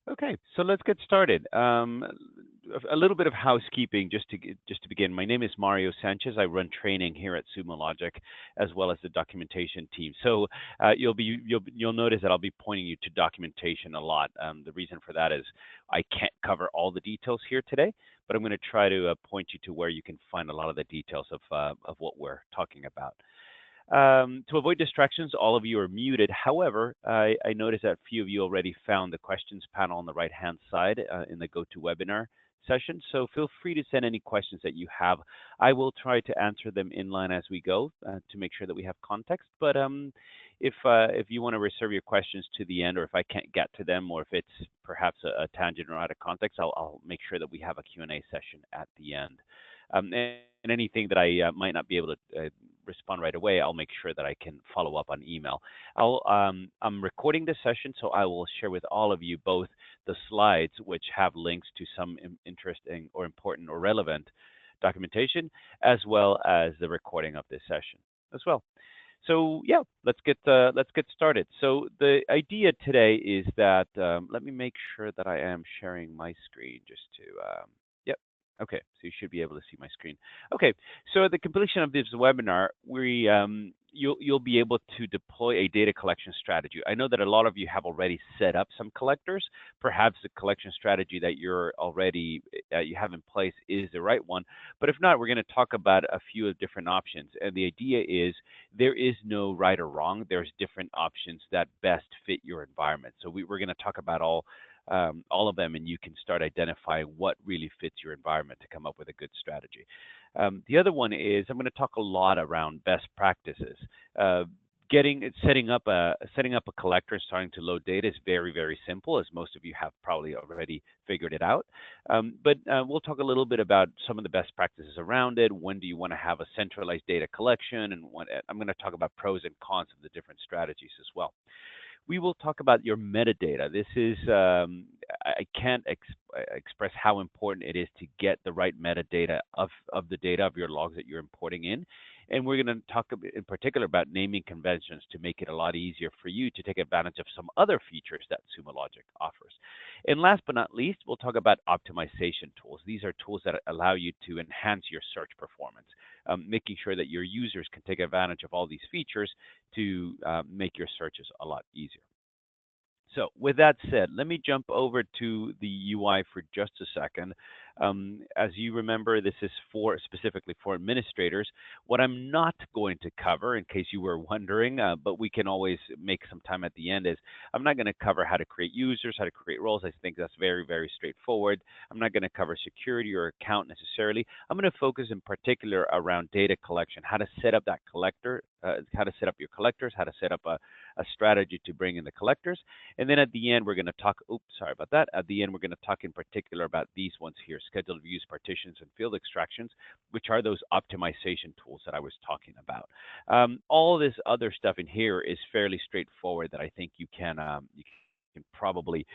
Okay, so let's get started. A little bit of housekeeping just to begin. My name is Mario Sanchez. I run training here at Sumo Logic, as well as the documentation team. So you'll notice that I'll be pointing you to documentation a lot. The reason for that is I can't cover all the details here today, but I'm going to try to point you to where you can find a lot of the details of what we're talking about. To avoid distractions, all of you are muted. However, I noticed that a few of you already found the questions panel on the right-hand side in the GoToWebinar session. So feel free to send any questions that you have. I will try to answer them in line as we go to make sure that we have context. But if you want to reserve your questions to the end, or if I can't get to them, or if it's perhaps a tangent or out of context, I'll make sure that we have a Q&A session at the end. And anything that I might not be able to respond right away, I'll make sure that I can follow up on email. I'm recording this session, so I will share with all of you both the slides, which have links to some interesting or important or relevant documentation, as well as the recording of this session as well. So yeah, let's get started. So the idea today is that let me make sure that I am sharing my screen just to yep. Okay, so you should be able to see my screen. Okay, so at the completion of this webinar, you'll be able to deploy a data collection strategy. I know that a lot of you have already set up some collectors. Perhaps the collection strategy that you have in place is the right one. But if not, we're going to talk about a few of different options. And the idea is there is no right or wrong. There's different options that best fit your environment. So we're going to talk about all of them, and you can start identifying what really fits your environment to come up with a good strategy. The other one is I'm going to talk a lot around best practices. Setting up a collector and starting to load data is very simple, as most of you have probably already figured it out. But we'll talk a little bit about some of the best practices around it. When do you want to have a centralized data collection? And I'm going to talk about pros and cons of the different strategies as well. We will talk about your metadata. This is, I can't express how important it is to get the right metadata of the data of your logs that you're importing in. And we're going to talk in particular about naming conventions to make it a lot easier for you to take advantage of some other features that Sumo Logic offers. And last but not least, we'll talk about optimization tools. These are tools that allow you to enhance your search performance, making sure that your users can take advantage of all these features to make your searches a lot easier. So with that said, let me jump over to the UI for just a second. As you remember, this is specifically for administrators. What I'm not going to cover, in case you were wondering, but we can always make some time at the end, is I'm not going to cover how to create users, how to create roles. I think that's very straightforward. I'm not going to cover security or account necessarily. I'm going to focus in particular around data collection, how to set up that collector, how to set up your collectors, how to set up a strategy to bring in the collectors. And then at the end, we're going to talk, oops, sorry about that. At the end, we're going to talk in particular about these ones here, scheduled views, partitions, and field extractions, which are those optimization tools that I was talking about. All this other stuff in here is fairly straightforward that I think you can probably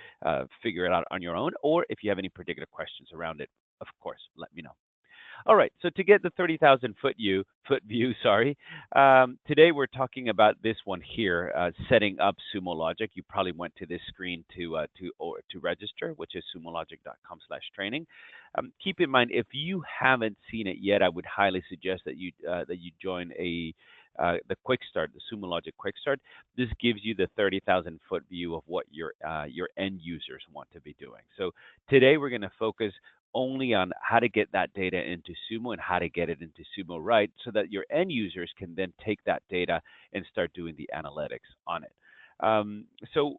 figure it out on your own, or if you have any particular questions around it, of course, let me know. All right, so to get the 30,000 foot view, sorry. Today we're talking about this one here, setting up Sumo Logic. You probably went to this screen to register, which is sumologic.com/training. Keep in mind, if you haven't seen it yet, I would highly suggest that you join the quick start, the Sumo Logic quick start. This gives you the 30,000 foot view of what your end users want to be doing. So today we're going to focus only on how to get that data into Sumo and how to get it into Sumo right, so that your end users can then take that data and start doing the analytics on it. So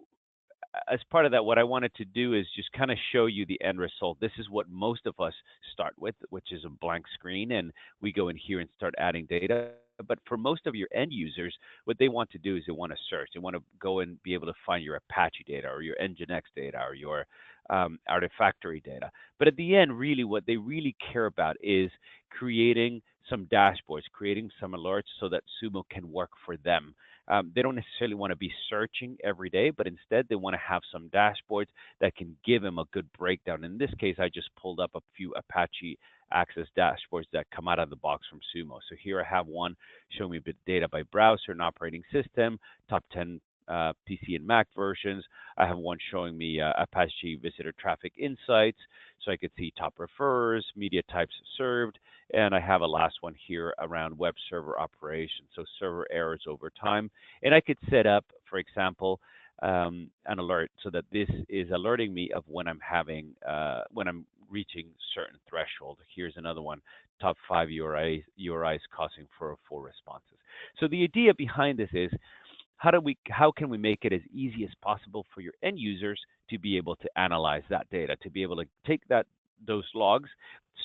as part of that, what I wanted to do is just kind of show you the end result. This is what most of us start with, which is a blank screen, and we go in here and start adding data. But for most of your end users, what they want to do is they want to search. They want to go and be able to find your Apache data or your Nginx data or your Artifactory data. But at the end, really, what they really care about is creating some dashboards, creating some alerts so that Sumo can work for them. They don't necessarily want to be searching every day, but instead they want to have some dashboards that can give them a good breakdown. In this case, I just pulled up a few Apache Access dashboards that come out of the box from Sumo. So here I have one showing me data by browser and operating system, top 10 PC and Mac versions. I have one showing me Apache Visitor Traffic Insights, so I could see top refers, media types served, and I have a last one here around web server operations, so server errors over time. And I could set up, for example, an alert so that this is alerting me of when when I'm reaching certain threshold. Here's another one: top 5 URIs causing 404 responses. So the idea behind this is how can we make it as easy as possible for your end users to be able to analyze that data, to be able to take those logs,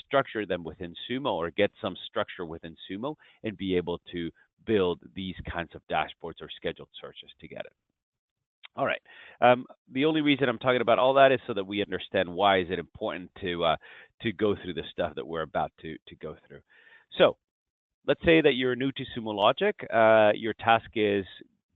structure them within Sumo, or get some structure within Sumo, and be able to build these kinds of dashboards or scheduled searches to get it. All right. The only reason I'm talking about all that is so that we understand why is it important to go through the stuff that we're about to go through. So let's say that you're new to Sumo Logic. Your task is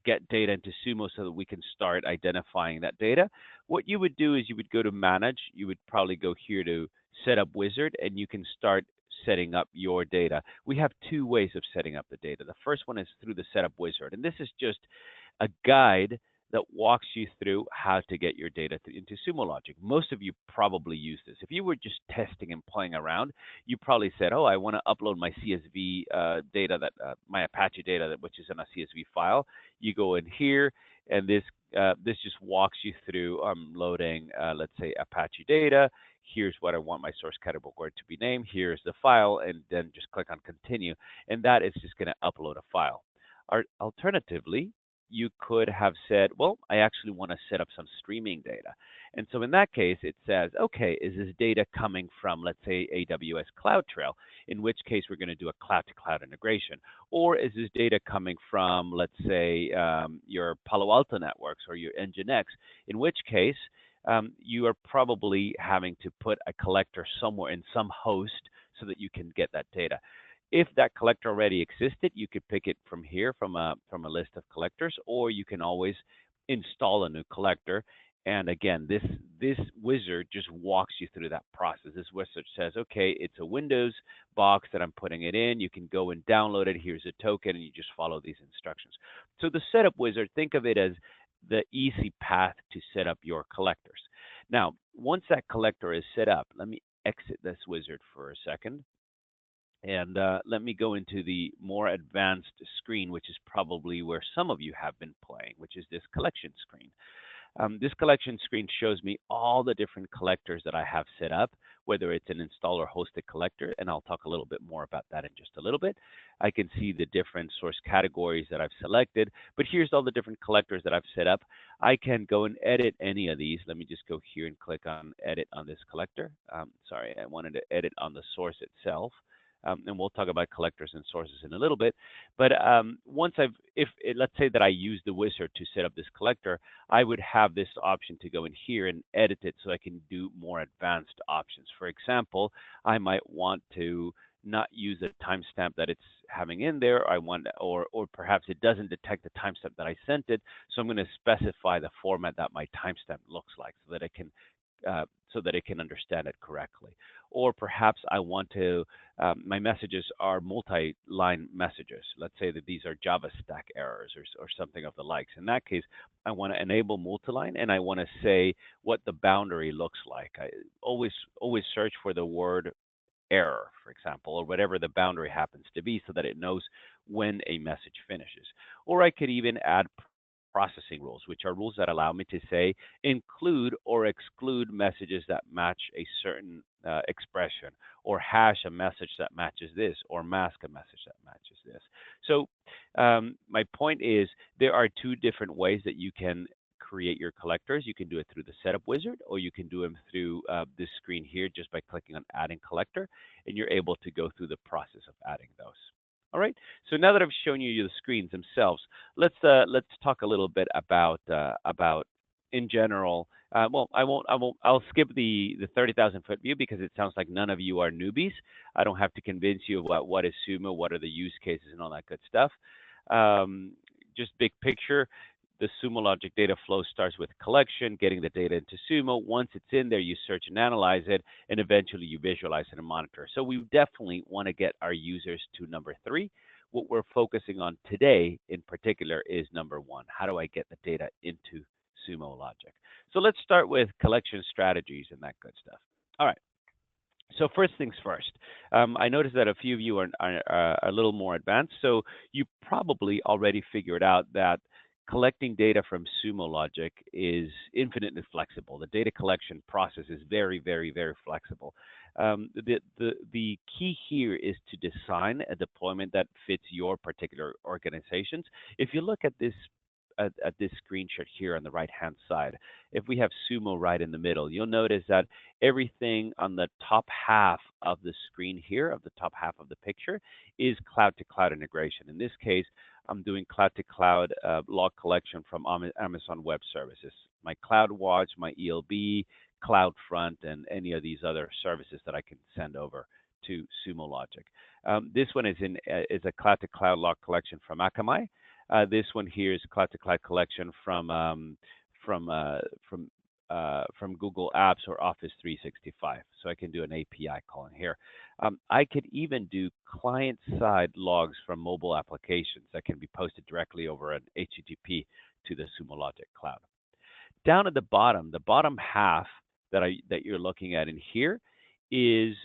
get data into Sumo so that we can start identifying that data. What you would do is you would go to Manage. You would probably go here to Set Up Wizard, and you can start setting up your data. We have two ways of setting up the data. The first one is through the Setup Wizard, and this is just a guide that walks you through how to get your data into Sumo Logic. Most of you probably use this. If you were just testing and playing around, you probably said, "Oh, I want to upload my CSV data, my Apache data, which is in a CSV file." You go in here, and this just walks you through loading, let's say, Apache data. Here's what I want my source category to be named. Here's the file, and then just click on Continue, and that is just going to upload a file. Alternatively, you could have said, well, I actually want to set up some streaming data. And so in that case, it says, okay, is this data coming from, let's say, AWS CloudTrail, in which case we're going to do a cloud-to-cloud integration? Or is this data coming from, let's say, your Palo Alto networks or your Nginx, in which case you are probably having to put a collector somewhere in some host so that you can get that data. If that collector already existed, you could pick it from here, from a list of collectors, or you can always install a new collector. And again, this wizard just walks you through that process. This wizard says, okay, it's a Windows box that I'm putting it in. You can go and download it. Here's a token, and you just follow these instructions. So the setup wizard, think of it as the easy path to set up your collectors. Now, once that collector is set up, let me exit this wizard for a second. And let me go into the more advanced screen, which is probably where some of you have been playing, which is this collection screen. This collection screen shows me all the different collectors that I have set up, whether it's an installer hosted collector, and I'll talk a little bit more about that in just a little bit. I can see the different source categories that I've selected, but here's all the different collectors that I've set up. I can go and edit any of these. Let me just go here and click on edit on this collector. Sorry, I wanted to edit on the source itself. And we'll talk about collectors and sources in a little bit. But let's say that I use the wizard to set up this collector, I would have this option to go in here and edit it so I can do more advanced options. For example, I might want to not use a timestamp that it's having in there. Or perhaps it doesn't detect the timestamp that I sent it. So I'm going to specify the format that my timestamp looks like so that it can understand it correctly. Or perhaps I want to, my messages are multi-line messages. Let's say that these are Java stack errors or something of the likes. In that case, I want to enable multi-line, and I want to say what the boundary looks like. I always search for the word error, for example, or whatever the boundary happens to be so that it knows when a message finishes. Or I could even add processing rules, which are rules that allow me to say include or exclude messages that match a certain expression, or hash a message that matches this, or mask a message that matches this. So my point is there are two different ways that you can create your collectors. You can do it through the setup wizard, or you can do them through this screen here just by clicking on adding collector, and you're able to go through the process of adding those. All right. So now that I've shown you the screens themselves, let's talk a little bit about in general. Well, I'll skip the 30,000 foot view because it sounds like none of you are newbies. I don't have to convince you about what is Sumo, what are the use cases, and all that good stuff. Just big picture. The Sumo Logic data flow starts with collection, getting the data into Sumo. Once it's in there, you search and analyze it, and eventually you visualize it and monitor. So we definitely want to get our users to number 3, what we're focusing on today in particular is number one: how do I get the data into Sumo Logic? So let's start with collection strategies and that good stuff. All right. So first things first, I noticed that a few of you are a little more advanced, so you probably already figured out that collecting data from Sumo Logic is infinitely flexible. The data collection process is very, very, very flexible. The key here is to design a deployment that fits your particular organizations. If you look at this screenshot here on the right-hand side, if we have Sumo right in the middle, you'll notice that everything on the top half of the screen here, of the top half of the picture, is cloud-to-cloud integration. In this case, I'm doing cloud-to-cloud log collection from Amazon Web Services, my CloudWatch, my ELB, CloudFront, and any of these other services that I can send over to Sumo Logic. This one is a cloud-to-cloud log collection from Akamai. This one here is cloud-to-cloud collection from Google Apps or Office 365. So I can do an API call in here. I could even do client-side logs from mobile applications that can be posted directly over an HTTP to the Sumo Logic cloud. Down at the bottom half that you're looking at in here is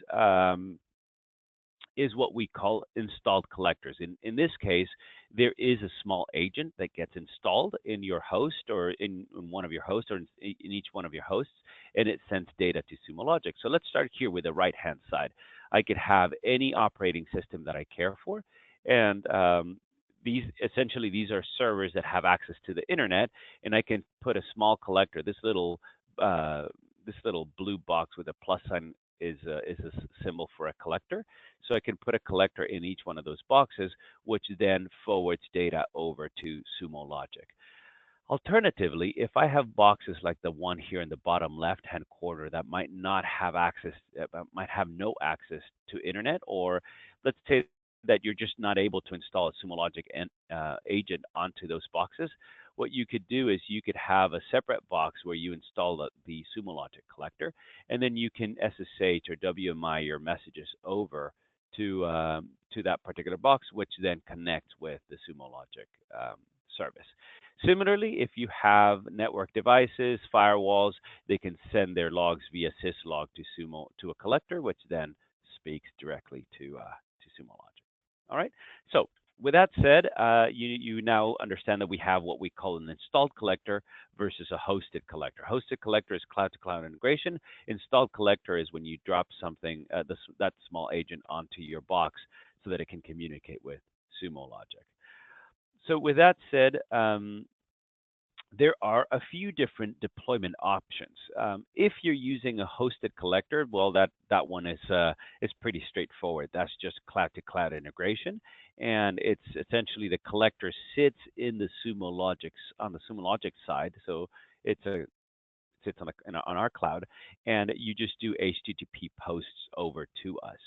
what we call installed collectors. In this case, there is a small agent that gets installed in your host or in one of your hosts or in each one of your hosts, and it sends data to Sumo Logic. So let's start here with the right-hand side. I could have any operating system that I care for, and these are servers that have access to the internet, and I can put a small collector. This little blue box with a plus sign is a symbol for a collector. So I can put a collector in each one of those boxes, which then forwards data over to Sumo Logic. Alternatively, if I have boxes like the one here in the bottom left-hand corner that might not have access, might have no access to internet, or let's say that you're just not able to install a Sumo Logic agent onto those boxes, what you could do is you could have a separate box where you install the Sumo Logic collector, and then you can SSH or WMI your messages over to that particular box, which then connects with the Sumo Logic service. Similarly, if you have network devices, firewalls, they can send their logs via syslog to a collector, which then speaks directly to Sumo Logic. All right. So with that said, you now understand that we have what we call an installed collector versus a hosted collector. Hosted collector is cloud-to-cloud integration. Installed collector is when you drop something, that small agent onto your box so that it can communicate with Sumo Logic. So with that said, there are a few different deployment options. If you're using a hosted collector, well, that one is pretty straightforward. That's just cloud-to-cloud integration, and it's essentially the collector sits in the Sumo on the Sumo Logic side, so it sits on our cloud, and you just do HTTP posts over to us.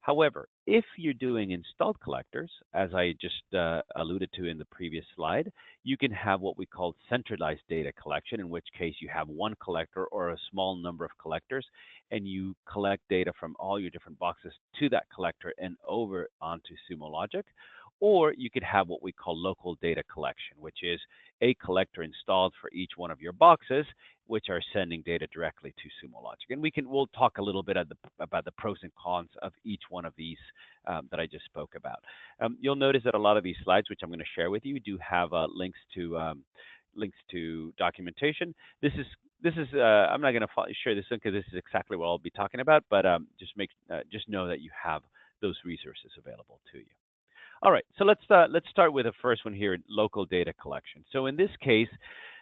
However, if you're doing installed collectors, as I just alluded to in the previous slide, you can have what we call centralized data collection, in which case you have one collector or a small number of collectors, and you collect data from all your different boxes to that collector and over onto Sumo Logic. Or you could have what we call local data collection, which is a collector installed for each one of your boxes, which are sending data directly to Sumo Logic. And we'll talk a little bit about the pros and cons of each one of these that I just spoke about. You'll notice that a lot of these slides, which I'm going to share with you, do have links to documentation. This is I'm not going to share this one because this is exactly what I'll be talking about, but just know that you have those resources available to you. All right, so let's start with the first one here, local data collection. So in this case,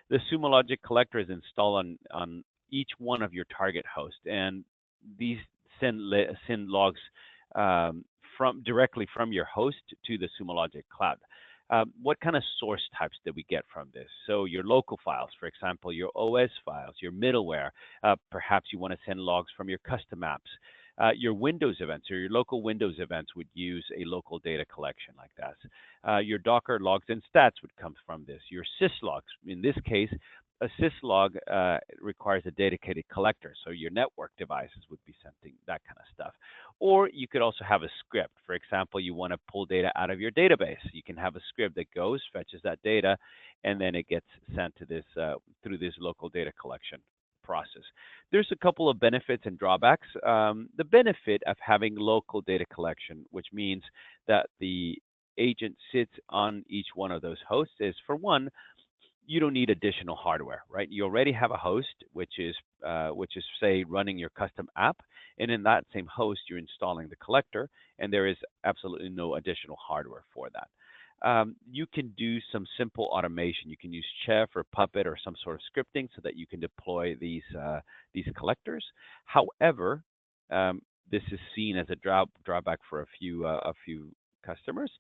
the Sumo Logic collector is installed on each one of your target hosts, and these send logs directly from your host to the Sumo Logic cloud. What kind of source types did we get from this? So your local files, for example, your OS files, your middleware. Perhaps you want to send logs from your custom apps. Your Windows events or your local Windows events would use a local data collection like that. Your Docker logs and stats would come from this. Your syslogs, in this case, a syslog requires a dedicated collector, so your network devices would be sending that kind of stuff. Or you could also have a script. For example, you want to pull data out of your database. You can have a script that goes, fetches that data, and then it gets sent to this through this local data collection process. There's a couple of benefits and drawbacks. The benefit of having local data collection, which means that the agent sits on each one of those hosts, is for one, you don't need additional hardware, right? You already have a host, which is say running your custom app, and in that same host, you're installing the collector, and there is absolutely no additional hardware for that. You can do some simple automation. You can use Chef or Puppet or some sort of scripting so that you can deploy these collectors. However, this is seen as a drawback for a few customers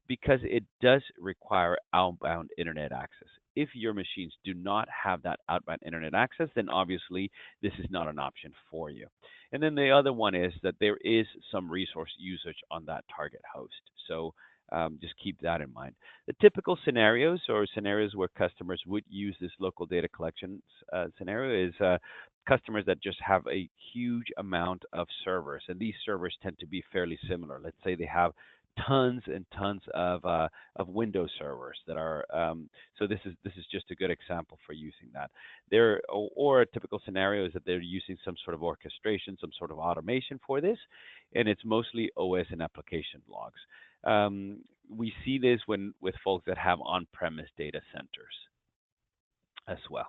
because it does require outbound internet access. If your machines do not have that outbound internet access, then obviously this is not an option for you. And then the other one is that there is some resource usage on that target host. So just keep that in mind. The typical scenarios or scenarios where customers would use this local data collection scenario is customers that just have a huge amount of servers, and these servers tend to be fairly similar. Let's say they have tons and tons of Windows servers that are so this is just a good example for using that. Or a typical scenario is that they're using some sort of orchestration, some sort of automation for this, and it's mostly OS and application logs. We see this with folks that have on-premise data centers as well.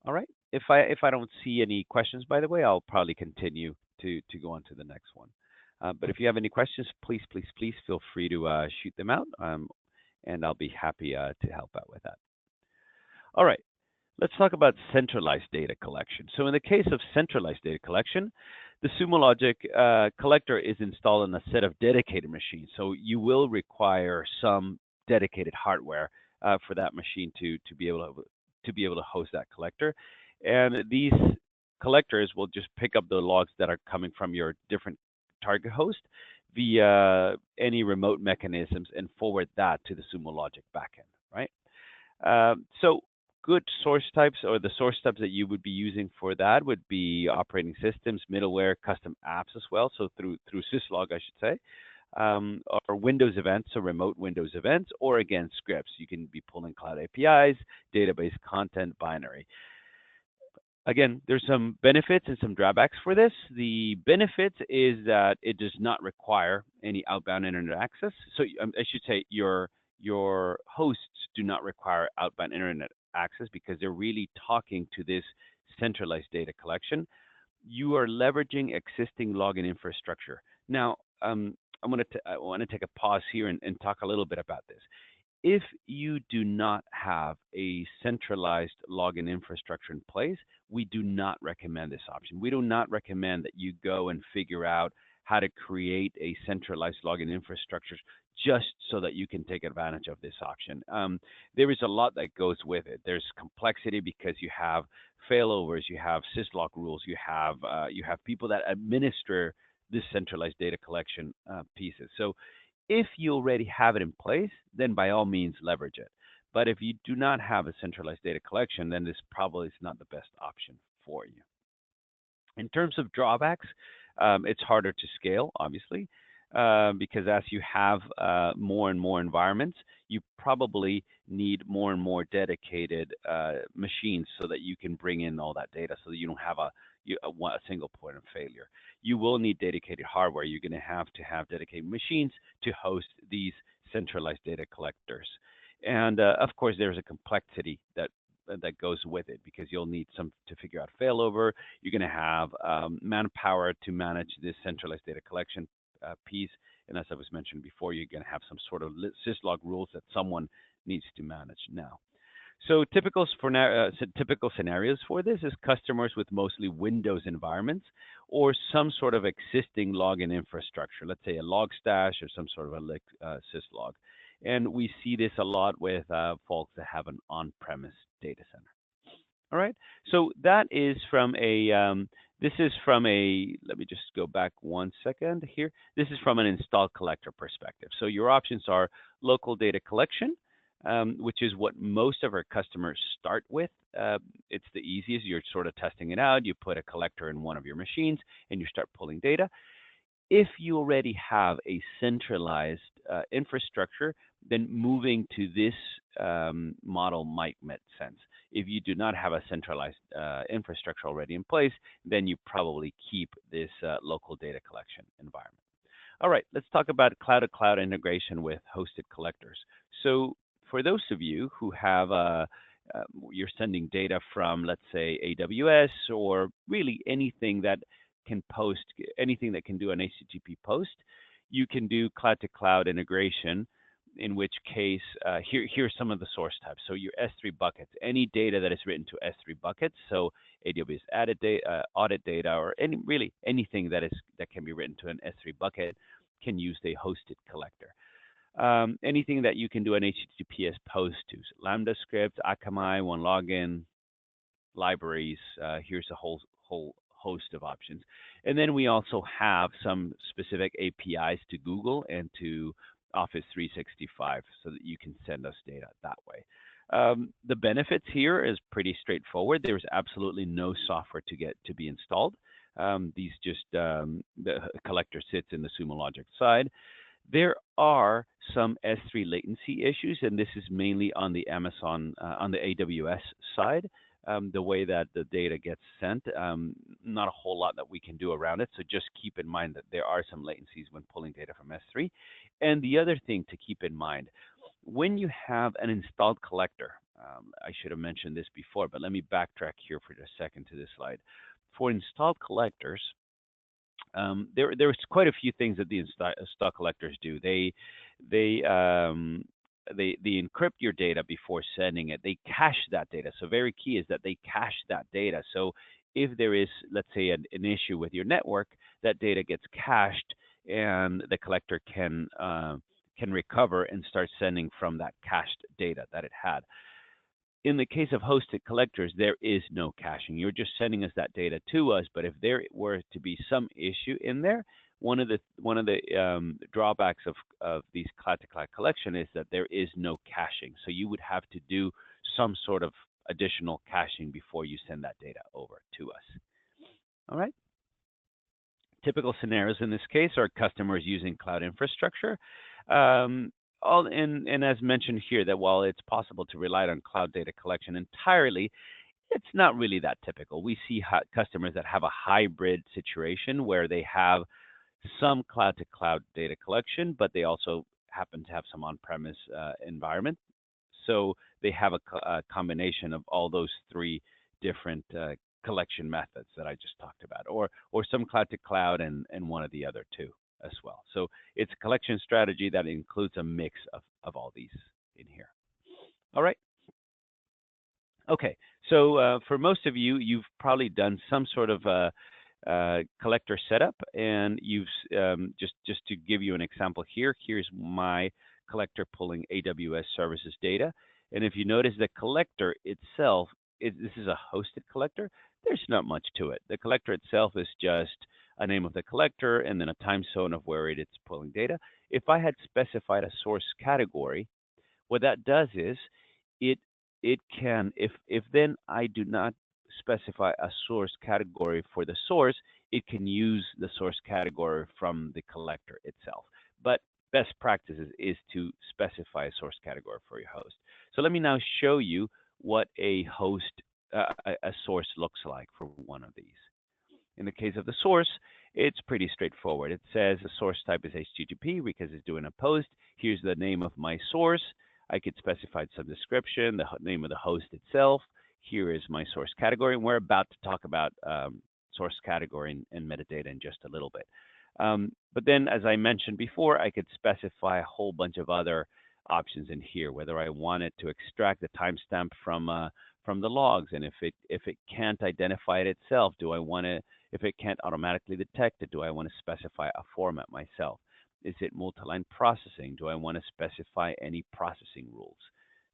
All right. If I don't see any questions, by the way, I'll probably continue to go on to the next one. But if you have any questions, please feel free to shoot them out, and I'll be happy to help out with that. All right. Let's talk about centralized data collection. So in the case of centralized data collection, the Sumo Logic collector is installed on a set of dedicated machines. So you will require some dedicated hardware for that machine to be able to host that collector. And these collectors will just pick up the logs that are coming from your different target host via any remote mechanisms and forward that to the Sumo Logic backend, right? So good source types, or the source types that you would be using for that, would be operating systems, middleware, custom apps as well. So through syslog, I should say, or Windows events, so remote Windows events, or again scripts. You can be pulling cloud APIs, database content, binary. Again, there's some benefits and some drawbacks for this. The benefit is that it does not require any outbound internet access. So I should say your hosts do not require outbound internet access because they're really talking to this centralized data collection. You are leveraging existing login infrastructure. Now, I want to take a pause here and talk a little bit about this. If you do not have a centralized login infrastructure in place, we do not recommend this option. We do not recommend that you go and figure out how to create a centralized login infrastructure just so that you can take advantage of this option. There is a lot that goes with it. There's complexity because you have failovers, you have syslog rules, you have people that administer this centralized data collection pieces. So if you already have it in place, then by all means leverage it. But if you do not have a centralized data collection, then this probably is not the best option for you. In terms of drawbacks, it's harder to scale, obviously, because as you have more and more environments, you probably need more and more dedicated machines so that you can bring in all that data so that you don't have a single point of failure. You will need dedicated hardware. You're going to have dedicated machines to host these centralized data collectors. And of course, there's a complexity that goes with it because you'll need some to figure out failover. You're going to have manpower to manage this centralized data collection piece. And as I was mentioned before, you're going to have some sort of syslog rules that someone needs to manage now. So typical scenarios for this is customers with mostly Windows environments or some sort of existing login infrastructure, let's say a Logstash or some sort of a syslog. And we see this a lot with folks that have an on-premise data center. All right, so that is from a, let me just go back one second here. This is from an install collector perspective. So your options are local data collection, which is what most of our customers start with. It's the easiest. You're sort of testing it out. You put a collector in one of your machines and you start pulling data. If you already have a centralized infrastructure, then moving to this model might make sense. If you do not have a centralized infrastructure already in place, then you probably keep this local data collection environment. All right, let's talk about cloud-to-cloud integration with hosted collectors. So for those of you who have you're sending data from, let's say, AWS, or really anything that can post, anything that can do an HTTP post, you can do cloud-to-cloud integration, in which case, here's some of the source types. So your S3 buckets, any data that is written to S3 buckets, so AWS added data, audit data, or really anything that can be written to an S3 bucket can use a hosted collector. Anything that you can do an HTTPS post to, so Lambda script, Akamai, OneLogin, libraries. Here's a whole host of options. And then we also have some specific APIs to Google and to Office 365 so that you can send us data that way. The benefits here is pretty straightforward. There's absolutely no software to be installed. The collector sits in the Sumo Logic side. There are some S3 latency issues, and this is mainly on the on the AWS side. The way that the data gets sent, not a whole lot that we can do around it. So just keep in mind that there are some latencies when pulling data from S3. And the other thing to keep in mind, when you have an installed collector, I should have mentioned this before, but let me backtrack here for a second to this slide. For installed collectors, there's quite a few things that the install collectors do. They encrypt your data before sending it. They cache that data. So very key is that they cache that data. So if there is, let's say, an issue with your network, that data gets cached, and the collector can recover and start sending from that cached data that it had. In the case of hosted collectors, there is no caching. You're just sending us that data to us. But if there were to be some issue in there, one of the drawbacks of these cloud-to-cloud collection is that there is no caching. So you would have to do some sort of additional caching before you send that data over to us. All right. Typical scenarios in this case are customers using cloud infrastructure. And as mentioned here, that while it's possible to rely on cloud data collection entirely, it's not really that typical. We see customers that have a hybrid situation where they have some cloud-to-cloud data collection, but they also happen to have some on-premise environment. So they have a combination of all those three different collection methods that I just talked about, or some cloud-to-cloud and one of the other two as well. So it's a collection strategy that includes a mix of all these in here. All right. Okay, so for most of you, you've probably done some sort of collector setup, and you've just to give you an example here, here's my collector pulling AWS services data. And if you notice, the collector itself, this is a hosted collector, there's not much to it. The collector itself is just a name of the collector and then a time zone of where it's pulling data. If I had specified a source category, what that does is it can, if then I do not specify a source category for the source, it can use the source category from the collector itself. But best practices is to specify a source category for your host. So let me now show you what a source looks like for one of these. In the case of the source, it's pretty straightforward. It says the source type is HTTP because it's doing a post. Here's the name of my source. I could specify some description, the name of the host itself. Here is my source category, and we're about to talk about source category and metadata in just a little bit. But then, as I mentioned before, I could specify a whole bunch of other options in here, whether I wanted to extract the timestamp from the logs, and if it can't identify it itself, if it can't automatically detect it, do I want to specify a format myself? Is it multi-line processing? Do I want to specify any processing rules?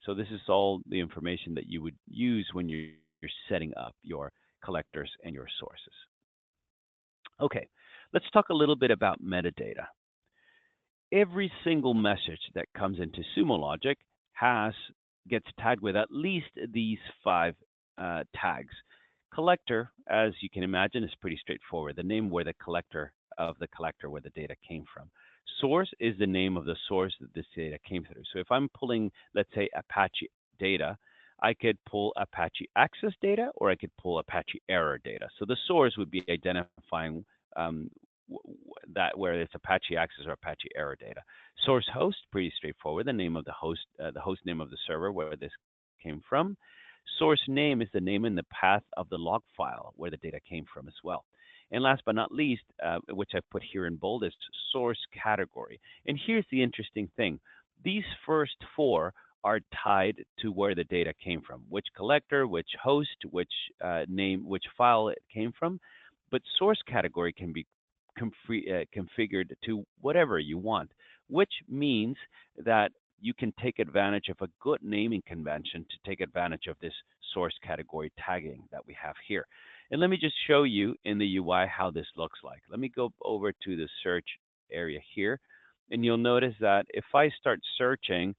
So this is all the information that you would use when you're setting up your collectors and your sources. Okay, let's talk a little bit about metadata. Every single message that comes into Sumo Logic gets tagged with at least these 5 tags. Collector, as you can imagine, is pretty straightforward. The name where the collector of the collector where the data came from. Source is the name of the source that this data came through. So if I'm pulling, let's say, Apache data, I could pull Apache access data or I could pull Apache error data. So the source would be identifying um, that where it's Apache access or Apache error data. Source host, pretty straightforward. The host name of the server where this came from. Source name is the name and the path of the log file where the data came from as well. And last but not least, which I've put here in bold, is source category. And here's the interesting thing. These first four are tied to where the data came from, which collector, which host, which name, which file it came from. But source category can be configured to whatever you want, which means that you can take advantage of a good naming convention to take advantage of this source category tagging that we have here. And let me just show you in the UI how this looks like. Let me go over to the search area here, and you'll notice that if I start searching,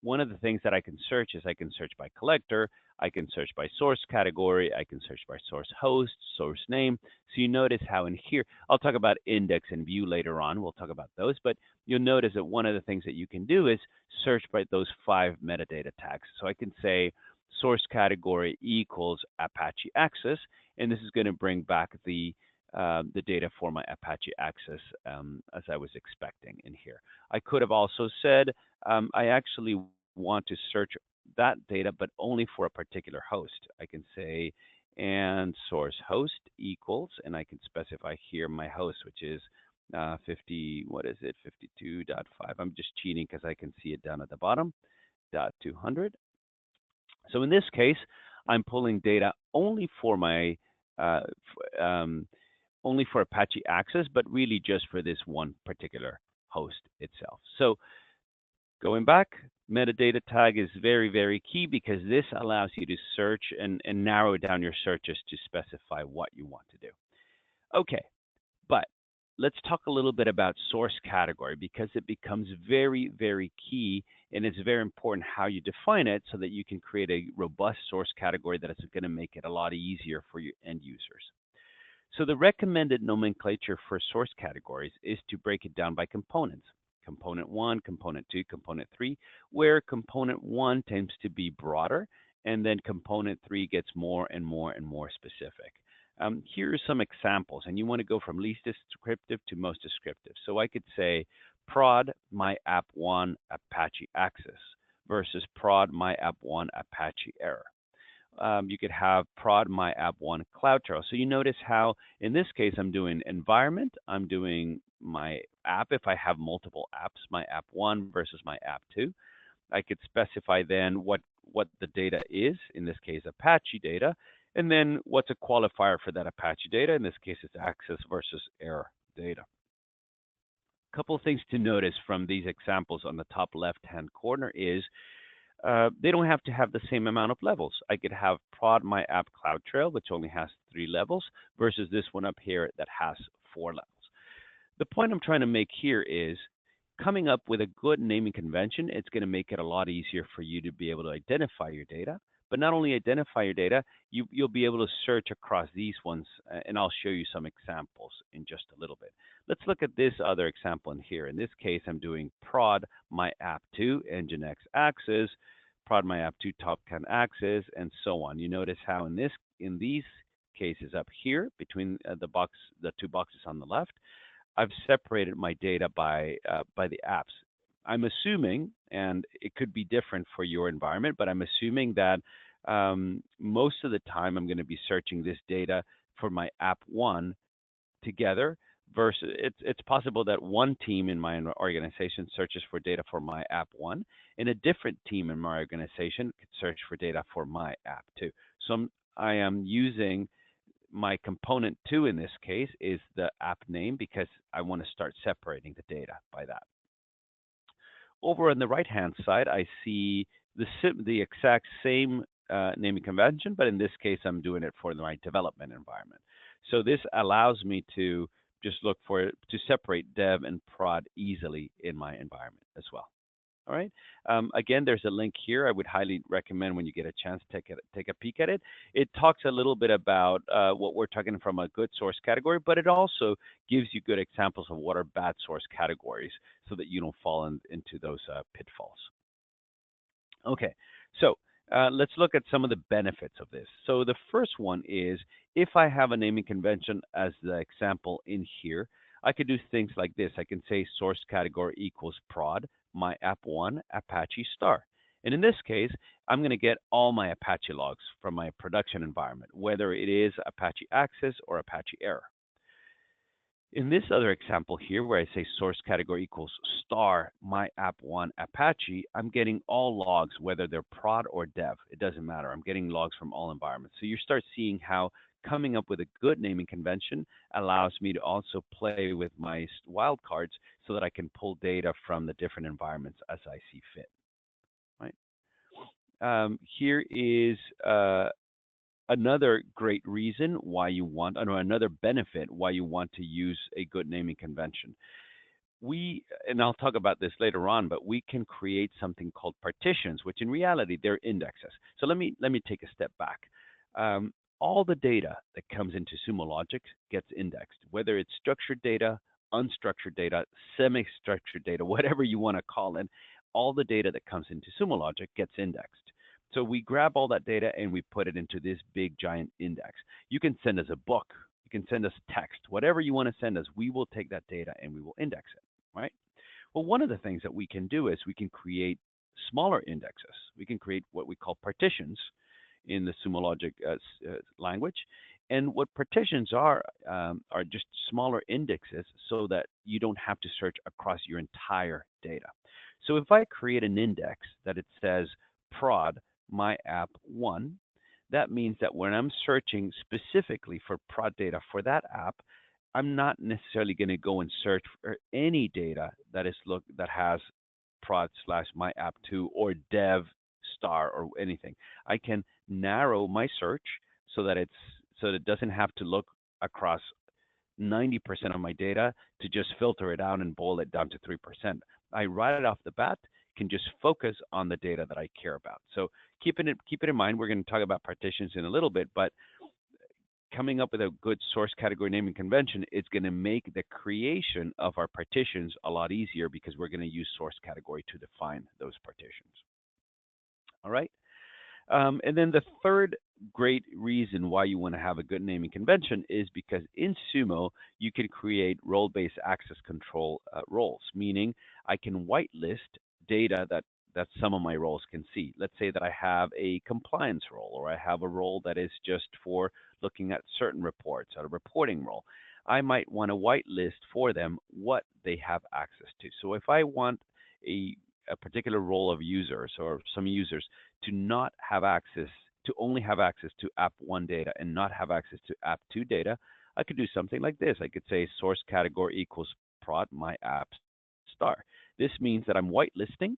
one of the things that I can search is I can search by collector, I can search by source category, I can search by source host, source name. So you notice how in here, I'll talk about index and view later on. We'll talk about those, but you'll notice that one of the things that you can do is search by those 5 metadata tags. So I can say source category equals Apache access, and this is going to bring back the data for my Apache access as I was expecting in here. I could have also said I actually want to search that data, but only for a particular host. I can say, and source host equals, and I can specify here my host, which is 50, what is it, 52.5. I'm just cheating because I can see it down at the bottom, .200. So in this case, I'm pulling data only for my only for Apache access, but really just for this one particular host itself. So going back, metadata tag is very, very key because this allows you to search and narrow down your searches to specify what you want to do. Okay, but let's talk a little bit about source category because it becomes very, very key, and it's very important how you define it so that you can create a robust source category that is going to make it a lot easier for your end users. So the recommended nomenclature for source categories is to break it down by components. Component 1, Component 2, Component 3, where Component 1 tends to be broader, and then Component 3 gets more and more and more specific. Here are some examples, and you want to go from least descriptive to most descriptive. So I could say prod my app 1 Apache access versus prod my app 1 Apache error. You could have prod my app 1 CloudTrail. So you notice how in this case I'm doing environment, I'm doing my app if I have multiple apps, my app 1 versus my app 2. I could specify then what the data is, in this case Apache data, and then what's a qualifier for that Apache data, in this case it's access versus error data. A couple of things to notice from these examples on the top left-hand corner is they don't have to have the same amount of levels. I could have prod my app CloudTrail, which only has 3 levels, versus this one up here that has 4 levels. The point I'm trying to make here is coming up with a good naming convention. It's going to make it a lot easier for you to be able to identify your data. But not only identify your data, you'll be able to search across these ones, and I'll show you some examples in just a little bit. Let's look at this other example in here. In this case, I'm doing prod my app 2 Nginx access, prod my app 2 Topcan access, and so on. You notice how in these cases up here between the 2 boxes on the left, I've separated my data by the apps. I'm assuming, and it could be different for your environment, but I'm assuming that most of the time I'm going to be searching this data for my app 1 together versus it's possible that one team in my organization searches for data for my app 1 and a different team in my organization could search for data for my app 2. So I am using my component 2 in this case is the app name because I want to start separating the data by that. Over on the right-hand side, I see the exact same naming convention, but in this case, I'm doing it for my development environment. So this allows me to just look to separate dev and prod easily in my environment as well. All right. Again, there's a link here. I would highly recommend when you get a chance, take a peek at it. It talks a little bit about what we're talking from a good source category, but it also gives you good examples of what are bad source categories, so that you don't fall into those pitfalls. Okay, so let's look at some of the benefits of this. So the first one is, if I have a naming convention as the example in here, I could do things like this. I can say source category equals prod, my app1 Apache star. And in this case, I'm going to get all my Apache logs from my production environment, whether it is Apache Access or Apache Error. In this other example here, where I say source category equals star my app1 Apache, I'm getting all logs, whether they're prod or dev. It doesn't matter. I'm getting logs from all environments. So you start seeing how coming up with a good naming convention allows me to also play with my wildcards, so that I can pull data from the different environments as I see fit. Right. Here is another great reason why you want, or another benefit why you want to use a good naming convention. And I'll talk about this later on, but we can create something called partitions, which in reality they're indexes. So let me take a step back. All the data that comes into Sumo Logic gets indexed, whether it's structured data, unstructured data, semi-structured data, whatever you want to call it. All the data that comes into Sumo Logic gets indexed. So we grab all that data and we put it into this big giant index. You can send us a book, you can send us text, whatever you want to send us, we will take that data and we will index it, right? Well, one of the things that we can do is we can create smaller indexes. We can create what we call partitions in the Sumo Logic language. And what partitions are just smaller indexes, so that you don't have to search across your entire data. So if I create an index that it says prod my app 1, that means that when I'm searching specifically for prod data for that app, I'm not necessarily going to go and search for any data that has prod slash my app 2 or dev star or anything. I can narrow my search so that it doesn't have to look across 90% of my data to just filter it out and boil it down to 3%. I right off the bat can just focus on the data that I care about. So keep it in mind. We're going to talk about partitions in a little bit, but coming up with a good source category naming convention is going to make the creation of our partitions a lot easier, because we're going to use source category to define those partitions. All right. And then the third great reason why you want to have a good naming convention is because in Sumo, you can create role-based access control roles, meaning I can whitelist data that some of my roles can see. Let's say that I have a compliance role, or I have a role that is just for looking at certain reports, or a reporting role. I might want to whitelist for them what they have access to. So if I want a particular role of users, or some users, to not have access, to only have access to app 1 data and not have access to app 2 data, I could do something like this. I could say source category equals prod my app star. This means that I'm whitelisting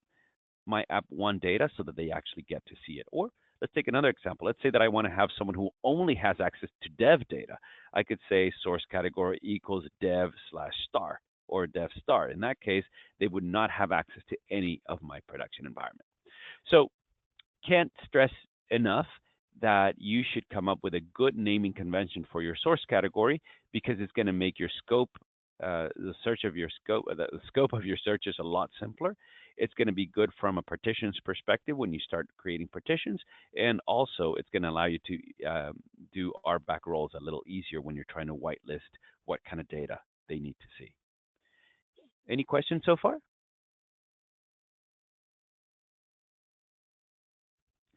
my app 1 data so that they actually get to see it. Or let's take another example. Let's say that I want to have someone who only has access to dev data. I could say source category equals dev slash star, or dev star. In that case, they would not have access to any of my production environment. So can't stress enough that you should come up with a good naming convention for your source category, because it's going to make your scope, the scope of your searches a lot simpler. It's going to be good from a partitions perspective when you start creating partitions, and also it's going to allow you to do RBAC roles a little easier when you're trying to whitelist what kind of data they need to see. Any questions so far?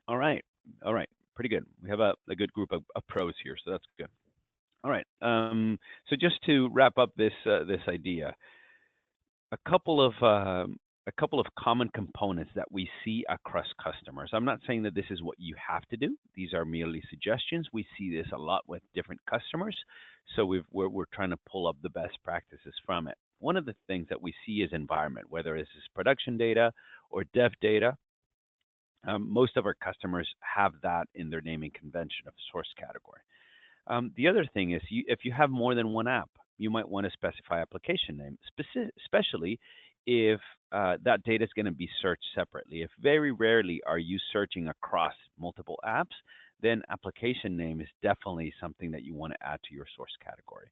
All right. All right. Pretty good. We have a good group of pros here, so that's good. All right. So just to wrap up this idea, a couple of common components that we see across customers. I'm not saying that this is what you have to do. These are merely suggestions. We see this a lot with different customers, so we're trying to pull up the best practices from it. One of the things that we see is environment, whether it's production data or dev data. Most of our customers have that in their naming convention of source category. The other thing is, if you have more than one app, you might want to specify application name, especially if that data is going to be searched separately. If very rarely are you searching across multiple apps, then application name is definitely something that you want to add to your source category.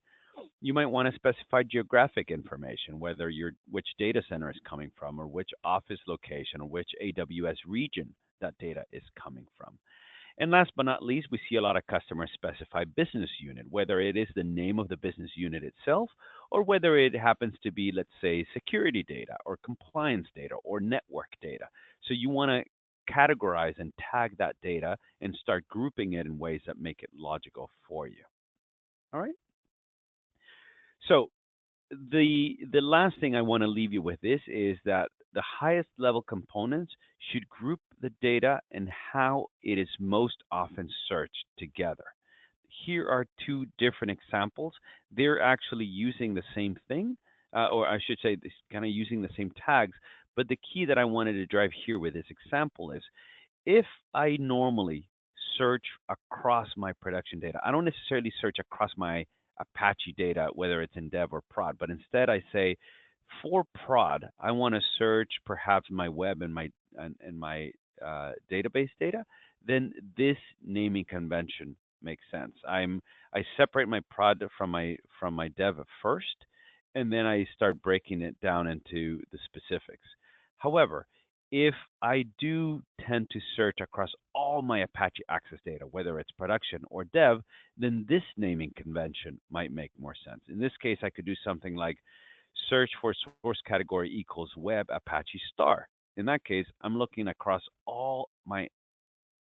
You might want to specify geographic information, whether which data center is coming from, or which office location, or which AWS region that data is coming from. And last but not least, we see a lot of customers specify business unit, whether it is the name of the business unit itself, or whether it happens to be, let's say, security data or compliance data or network data. So you want to categorize and tag that data and start grouping it in ways that make it logical for you. All right. So the last thing I want to leave you with this is that the highest level components should group the data and how it is most often searched together. Here are two different examples. They're actually using the same thing, or I should say, kind of using the same tags. But the key that I wanted to drive here with this example is if I normally search across my production data, I don't necessarily search across my Apache data, whether it's in dev or prod, but instead I say for prod, I want to search perhaps my web and my database data. Then this naming convention makes sense. I separate my prod from my dev first, and then I start breaking it down into the specifics. However, if I do tend to search across all my Apache Access data, whether it's production or dev, then this naming convention might make more sense. In this case, I could do something like search for source category equals web Apache star. In that case, I'm looking across all my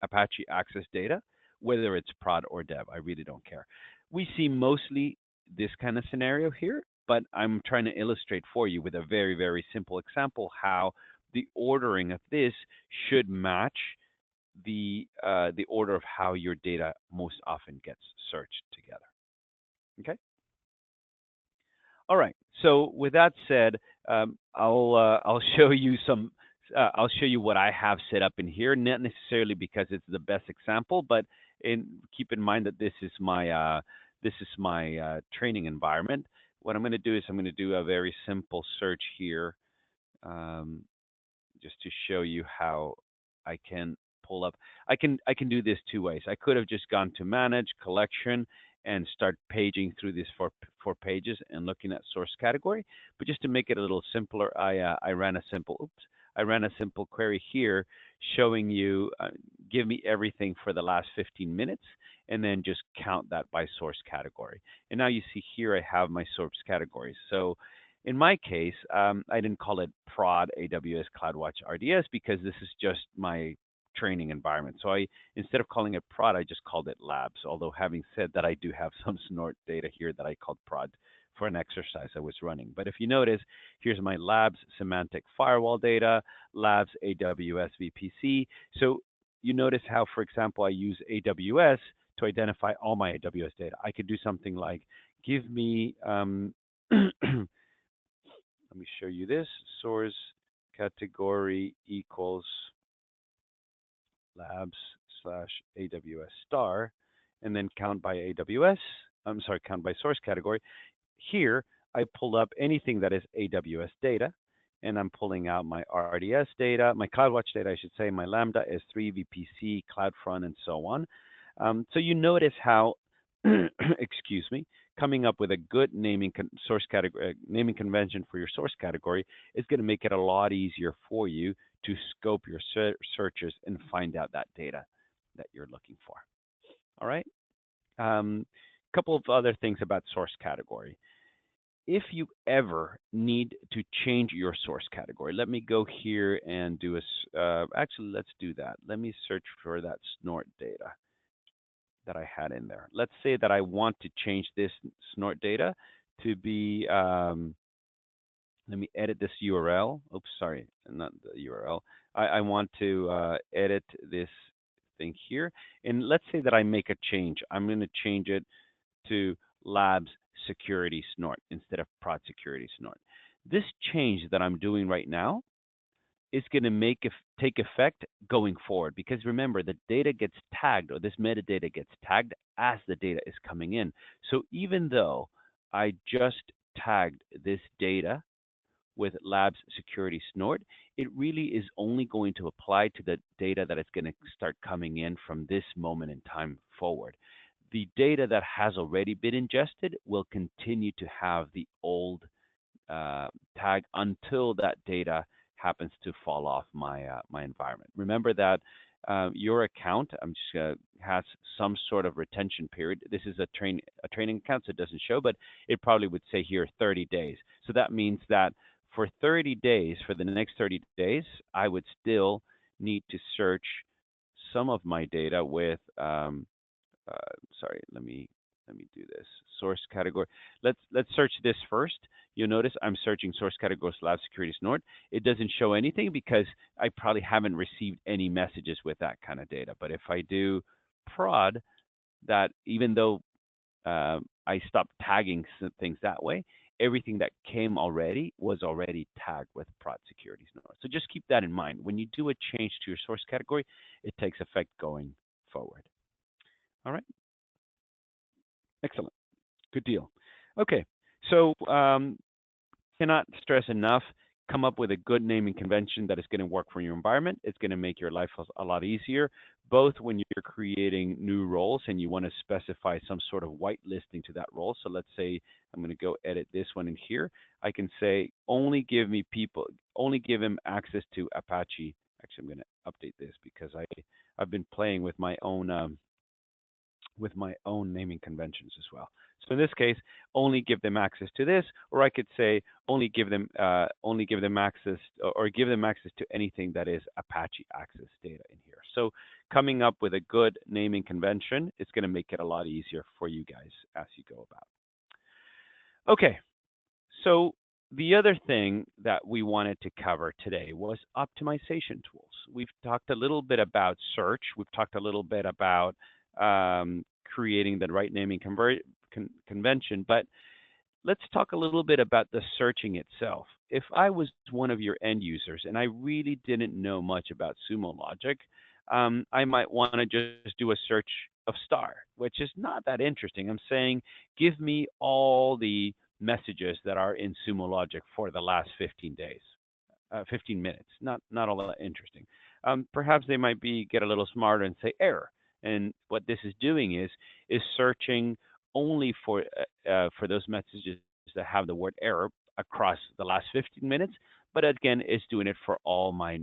Apache Access data, whether it's prod or dev. I really don't care. We see mostly this kind of scenario here, but I'm trying to illustrate for you with a very, very simple example how the ordering of this should match the order of how your data most often gets searched together. Okay. All right. So with that said, I'll show you some. I'll show you what I have set up in here, not necessarily because it's the best example, but keep in mind that this is my training environment. What I'm going to do is I'm going to do a very simple search here, um, just to show you how I can pull up. I can do this two ways. I could have just gone to manage collection and start paging through these four pages and looking at source category. But just to make it a little simpler, I ran a simple query here showing you give me everything for the last 15 minutes and then just count that by source category. And now you see here I have my source categories. So in my case, I didn't call it prod AWS CloudWatch RDS because this is just my training environment. So instead of calling it prod, I just called it labs. Although having said that, I do have some snort data here that I called prod for an exercise I was running. But if you notice, here's my labs semantic firewall data, labs AWS VPC. So you notice how, for example, I use AWS to identify all my AWS data. I could do something like give me let me show you this. Source category equals labs slash AWS star, and then count by AWS. I'm sorry, count by source category. Here, I pulled up anything that is AWS data, and I'm pulling out my RDS data, my CloudWatch data, I should say, my Lambda, S3, VPC, CloudFront, and so on. So you notice how, excuse me, coming up with a good source category naming convention for your source category is going to make it a lot easier for you to scope your searches and find out that data that you're looking for. All right. Couple of other things about source category. If you ever need to change your source category, let me go here and do actually, let's do that. Let me search for that snort data that I had in there. Let's say that I want to change this snort data to be, let me edit this URL. Oops, sorry, not the URL. I want to edit this thing here. And let's say that I make a change. I'm going to change it to labs security snort instead of prod security snort. This change that I'm doing right now is going to take effect going forward, because remember, the data gets tagged, or this metadata gets tagged as the data is coming in. So even though I just tagged this data with Labs Security Snort, it really is only going to apply to the data that is going to start coming in from this moment in time forward. The data that has already been ingested will continue to have the old uh, tag until that data happens to fall off my environment. Remember that your account, has some sort of retention period. This is a training account, so it doesn't show, but it probably would say here 30 days. So that means that for 30 days, for the next 30 days, I would still need to search some of my data with uh, sorry, let me do this. Source category. Let's search this first. You'll notice I'm searching source category Lab Security Snort. It doesn't show anything because I probably haven't received any messages with that kind of data. But if I do prod, that even though I stopped tagging things that way, everything that came already was already tagged with prod security snort. So just keep that in mind. When you do a change to your source category, it takes effect going forward. All right. Excellent. Good deal. Okay. So cannot stress enough, come up with a good naming convention that is going to work for your environment. It's going to make your life a lot easier, both when you're creating new roles and you want to specify some sort of whitelisting to that role. So let's say I'm going to go edit this one in here. I can say only give him access to Apache. Actually, I'm going to update this because I've been playing with my own naming conventions as well. So in this case, only give them access to this, or I could say only give them access or give them access to anything that is Apache access data in here. So coming up with a good naming convention is going to make it a lot easier for you guys as you go about. Okay, so the other thing that we wanted to cover today was optimization tools. We've talked a little bit about search. We've talked a little bit about creating the right naming convention, but let's talk a little bit about the searching itself. If I was one of your end users and I really didn't know much about Sumo Logic, I might want to just do a search of star, which is not that interesting. I'm saying, give me all the messages that are in Sumo Logic for the last 15 days, 15 minutes. Not all that interesting. Perhaps they might get a little smarter and say error. And what this is doing is searching only for those messages that have the word error across the last 15 minutes. But again, it's doing it for all my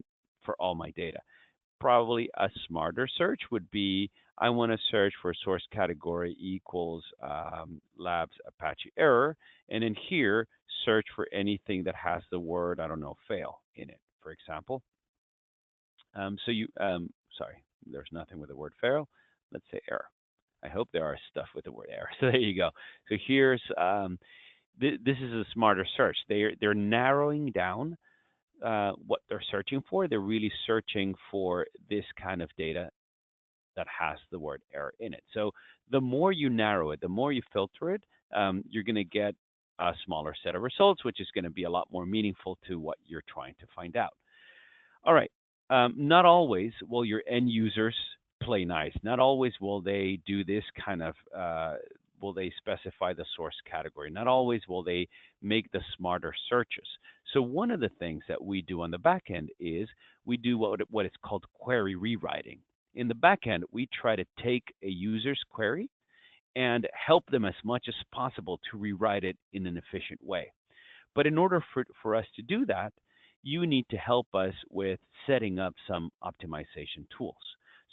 data. Probably a smarter search would be I want to search for source category equals labs Apache error, and in here search for anything that has the word fail in it, for example. Sorry, there's nothing with the word fail. Let's say error. I hope there are stuff with the word error. So there you go. So here's this is a smarter search. They're narrowing down what they're searching for. They're really searching for this kind of data that has the word error in it. So the more you narrow it, the more you filter it, you're going to get a smaller set of results, which is going to be a lot more meaningful to what you're trying to find out. All right. Not always will your end users play nice. Not always will they do this kind of, will they specify the source category. Not always will they make the smarter searches. So one of the things that we do on the back end is we do what is called query rewriting. In the back end, we try to take a user's query and help them as much as possible to rewrite it in an efficient way. But in order for us to do that, you need to help us with setting up some optimization tools.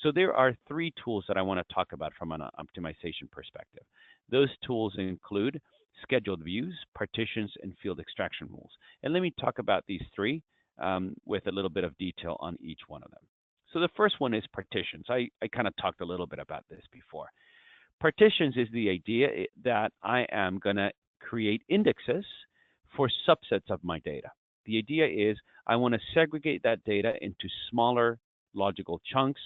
So there are 3 tools that I want to talk about from an optimization perspective. Those tools include scheduled views, partitions, and field extraction rules. And let me talk about these 3 with a little bit of detail on each one of them. So the first one is partitions. I kind of talked a little bit about this before. Partitions is the idea that I am going to create indexes for subsets of my data. The idea is I want to segregate that data into smaller logical chunks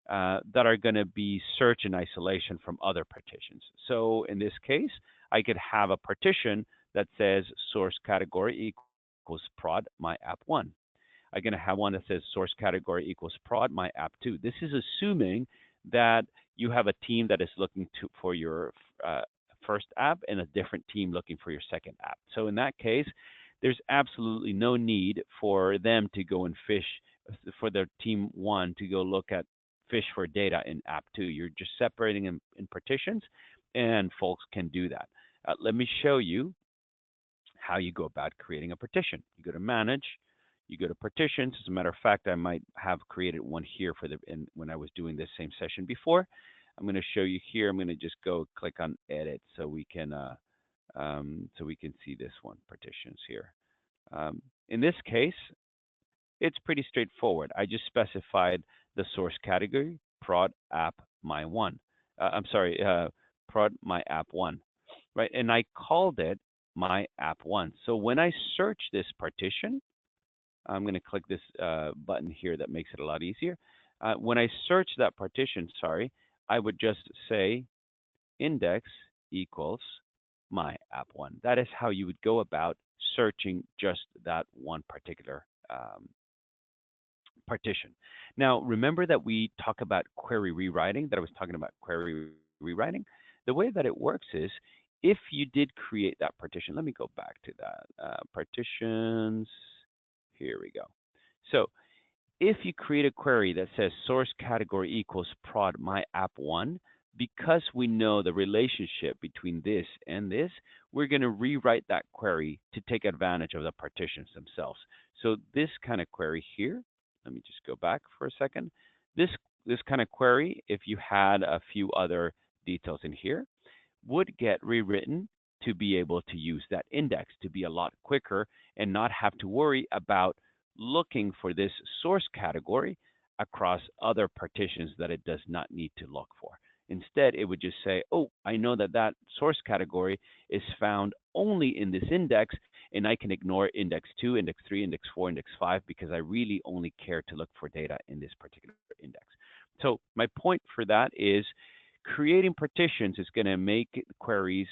that are going to be search in isolation from other partitions. So in this case, I could have a partition that says source category equals prod my app 1. I'm going to have one that says source category equals prod my app 2. This is assuming that you have a team that is looking for your first app and a different team looking for your second app. So in that case, there's absolutely no need for them to go and fish, for their team one to go look at fish for data in app two. You're just separating them in partitions, and folks can do that. Let me show you how you go about creating a partition. You go to manage, you go to partitions. As a matter of fact, I might have created one here for when I was doing this same session before. I'm going to show you here. I'm going to just go click on edit so we can see this one, partitions here. In this case, it's pretty straightforward. I just specified the source category, prod app my one. I'm sorry, prod my app one, right? And I called it my app one. So when I search this partition, I'm going to click this button here that makes it a lot easier. When I search that partition, sorry, I would just say index equals my app one. That is how you would go about searching just that one particular partition. Now, remember that we talk about query rewriting, that I was talking about query rewriting? The way that it works is if you did create that partition, let me go back to that. Partitions, here we go. So if you create a query that says source category equals prod my app one, because we know the relationship between this and this, we're going to rewrite that query to take advantage of the partitions themselves. So this kind of query here, let me just go back for a second. This kind of query, if you had a few other details in here, would get rewritten to be able to use that index to be a lot quicker and not have to worry about looking for this source category across other partitions that it does not need to look for. Instead, it would just say, oh, I know that that source category is found only in this index, and I can ignore index 2, index 3, index 4, index 5, because I really only care to look for data in this particular index. So my point for that is creating partitions is going to make queries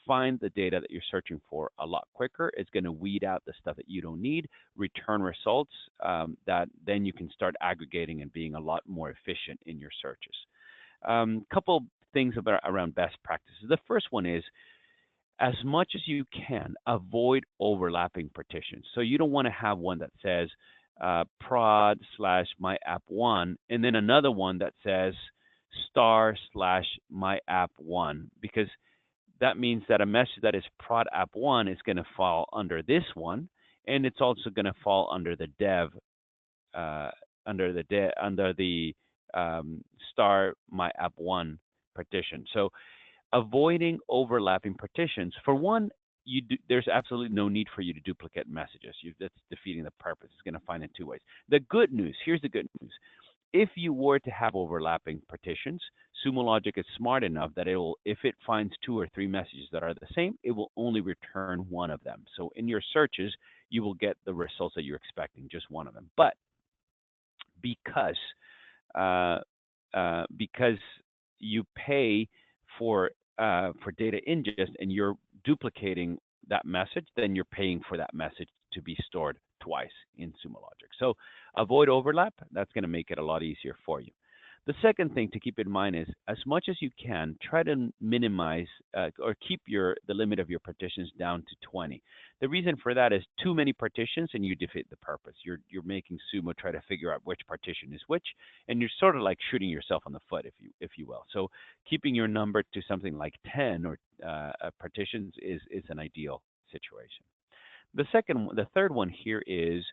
find the data that you're searching for a lot quicker. It's going to weed out the stuff that you don't need, return results that then you can start aggregating and being a lot more efficient in your searches. Couple things around best practices. The first one is, as much as you can, avoid overlapping partitions. So you don't want to have one that says prod slash my app one, and then another one that says star slash my app one, because that means that a message that is prod app one is going to fall under this one, and it's also going to fall under the dev, under the star my app one partition. So avoiding overlapping partitions. For one, there's absolutely no need for you to duplicate messages. That's defeating the purpose. It's going to find it two ways. The good news, here's the good news. If you were to have overlapping partitions, Sumo Logic is smart enough that if it finds 2 or 3 messages that are the same, it will only return one of them. So in your searches, you will get the results that you're expecting, just one of them. But because you pay for data ingest and you're duplicating that message, then you're paying for that message to be stored twice in Sumo Logic. So avoid overlap. That's going to make it a lot easier for you. The second thing to keep in mind is, as much as you can, try to minimize or keep the limit of your partitions down to 20. The reason for that is too many partitions and you defeat the purpose. You're making Sumo try to figure out which partition is which, and you're sort of like shooting yourself on the foot, if you will. So keeping your number to something like 10 or partitions is an ideal situation. The third one here is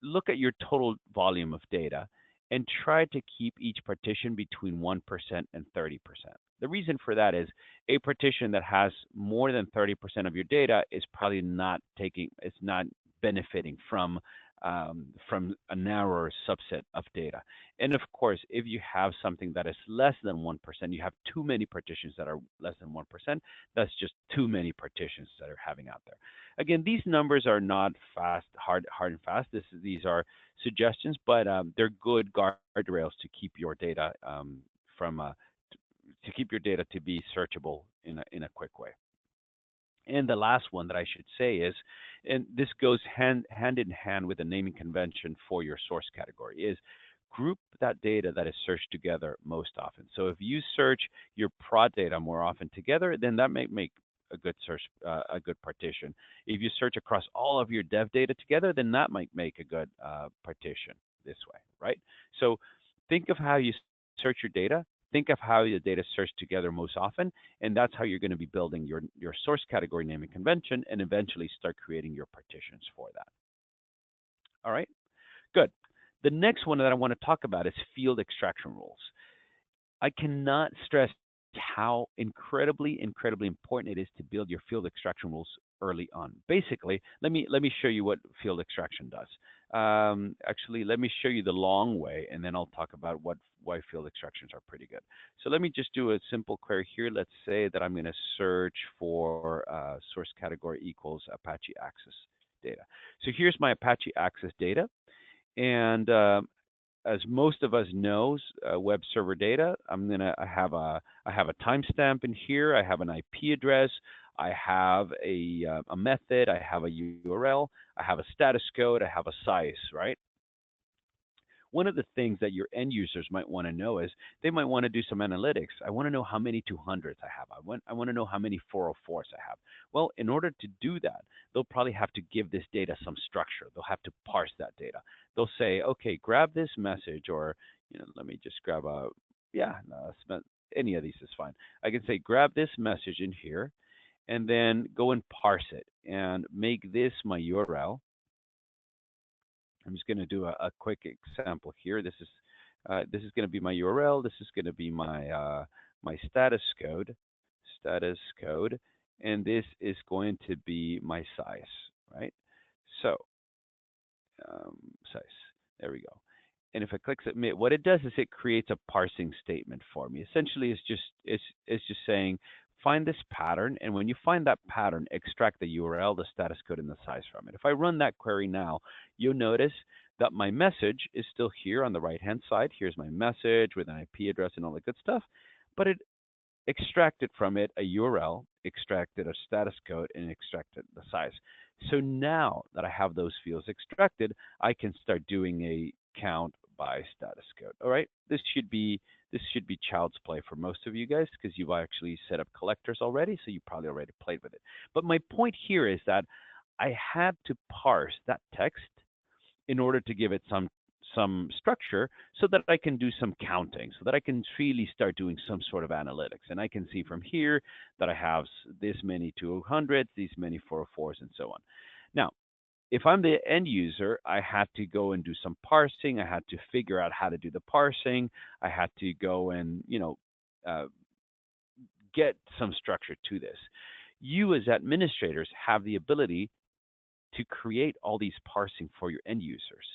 look at your total volume of data and try to keep each partition between 1% and 30%. The reason for that is a partition that has more than 30% of your data is probably not benefiting from a narrower subset of data. And of course, if you have something that is less than 1%, you have too many partitions that are less than 1%, that's just too many partitions that are having out there. Again, these numbers are not hard and fast. These are suggestions, but they're good guardrails to keep your data to be searchable in a quick way. And the last one that I should say is, and this goes hand in hand with the naming convention for your source category, is group that data that is searched together most often. So if you search your prod data more often together, then that may make a good partition. If you search across all of your dev data together, then that might make a good partition this way, right? So think of how you search your data. Think of how your data search together most often, and that's how you're going to be building your source category naming convention, and eventually start creating your partitions for that. All right, good. The next one that I want to talk about is field extraction rules. I cannot stress how incredibly important it is to build your field extraction rules early on. Basically, let me show you what field extraction does. Actually, let me show you the long way, and then I'll talk about why field extractions are pretty good. So let me just do a simple query here. Let's say that I'm going to search for source category equals Apache Access data. So here's my Apache Access data, and as most of us knows, web server data. I have a timestamp in here. I have an IP address. I have a method. I have a URL. I have a status code. I have a size, right? One of the things that your end users might want to know is they might want to do some analytics. I want to know how many 200s I have. I want to know how many 404s I have. Well, in order to do that, they'll probably have to give this data some structure. They'll have to parse that data. They'll say, okay, grab this message, or let me just grab any of these is fine. I can say grab this message in here, and then go and parse it and make this my URL. I'm just going to do a quick example here. This is going to be my URL. This is going to be my status code, and this is going to be my size, right? So size. There we go. And if I click submit, what it does is it creates a parsing statement for me. Essentially, it's just saying find this pattern, and when you find that pattern, extract the URL, the status code, and the size from it. If I run that query now, you'll notice that my message is still here on the right-hand side. Here's my message with an IP address and all the good stuff, but it extracted from it a URL, extracted a status code, and extracted the size. So now that I have those fields extracted, I can start doing a count by status code. All right, this should be child's play for most of you guys because you've actually set up collectors already, so you probably already played with it. But my point here is that I had to parse that text in order to give it some structure so that I can do some counting, so that I can really start doing some sort of analytics. And I can see from here that I have this many 200s, these many 404s, and so on. Now, if I'm the end user, I had to go and do some parsing. I had to figure out how to do the parsing. I had to go and, get some structure to this. You as administrators have the ability to create all these parsing for your end users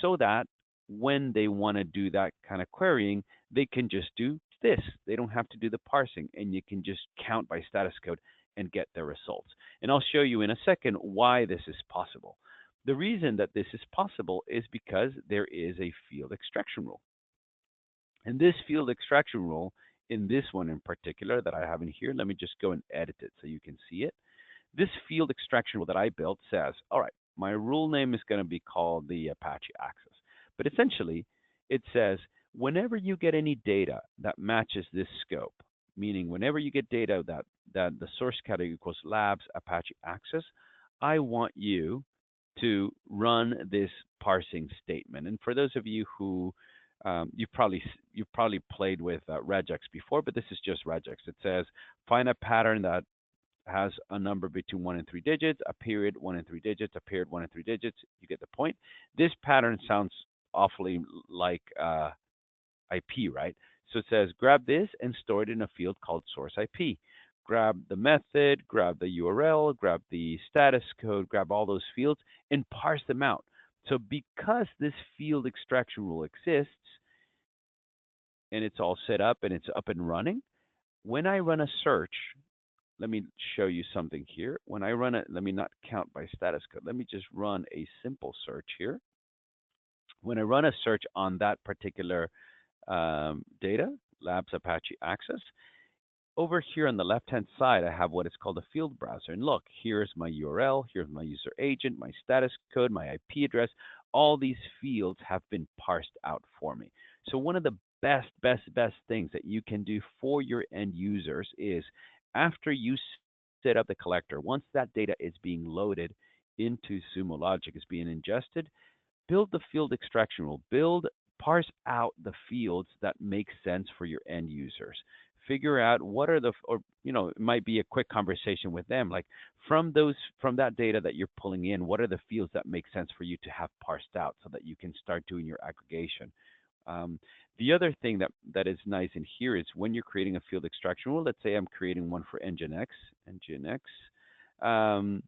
so that when they want to do that kind of querying, they can just do this. They don't have to do the parsing, and you can just count by status code and get their results. And I'll show you in a second why this is possible. The reason that this is possible is because there is a field extraction rule. And this field extraction rule, in this one in particular that I have in here, let me just go and edit it so you can see it. This field extraction rule that I built says, all right, my rule name is going to be called the Apache Access. But essentially, it says, whenever you get any data that matches this scope, meaning whenever you get data that the source category equals labs Apache Access, I want you to run this parsing statement. And for those of you who you've probably played with regex before, but this is just regex. It says find a pattern that has a number between 1 and 3 digits, a period 1 and 3 digits, a period 1 and 3 digits. You get the point. This pattern sounds awfully like IP, right? So it says grab this and store it in a field called source IP. Grab the method, grab the URL, grab the status code, grab all those fields and parse them out. So because this field extraction rule exists and it's all set up and it's up and running, when I run a search, let me show you something here. When I run it, let me not count by status code. Let me just run a simple search here. When I run a search on that particular data, Labs Apache Access, over here on the left-hand side, I have what is called a field browser. And look, here's my URL, here's my user agent, my status code, my IP address. All these fields have been parsed out for me. So one of the best things that you can do for your end users is after you set up the collector, once that data is being loaded into Sumo Logic, is being ingested, build the field extraction rule. Parse out the fields that make sense for your end users. Figure out what are the, or it might be a quick conversation with them, like from that data that you're pulling in, what are the fields that make sense for you to have parsed out so that you can start doing your aggregation. Um, the other thing that is nice in here is when you're creating a field extraction rule. Let's say I'm creating one for Nginx. Um,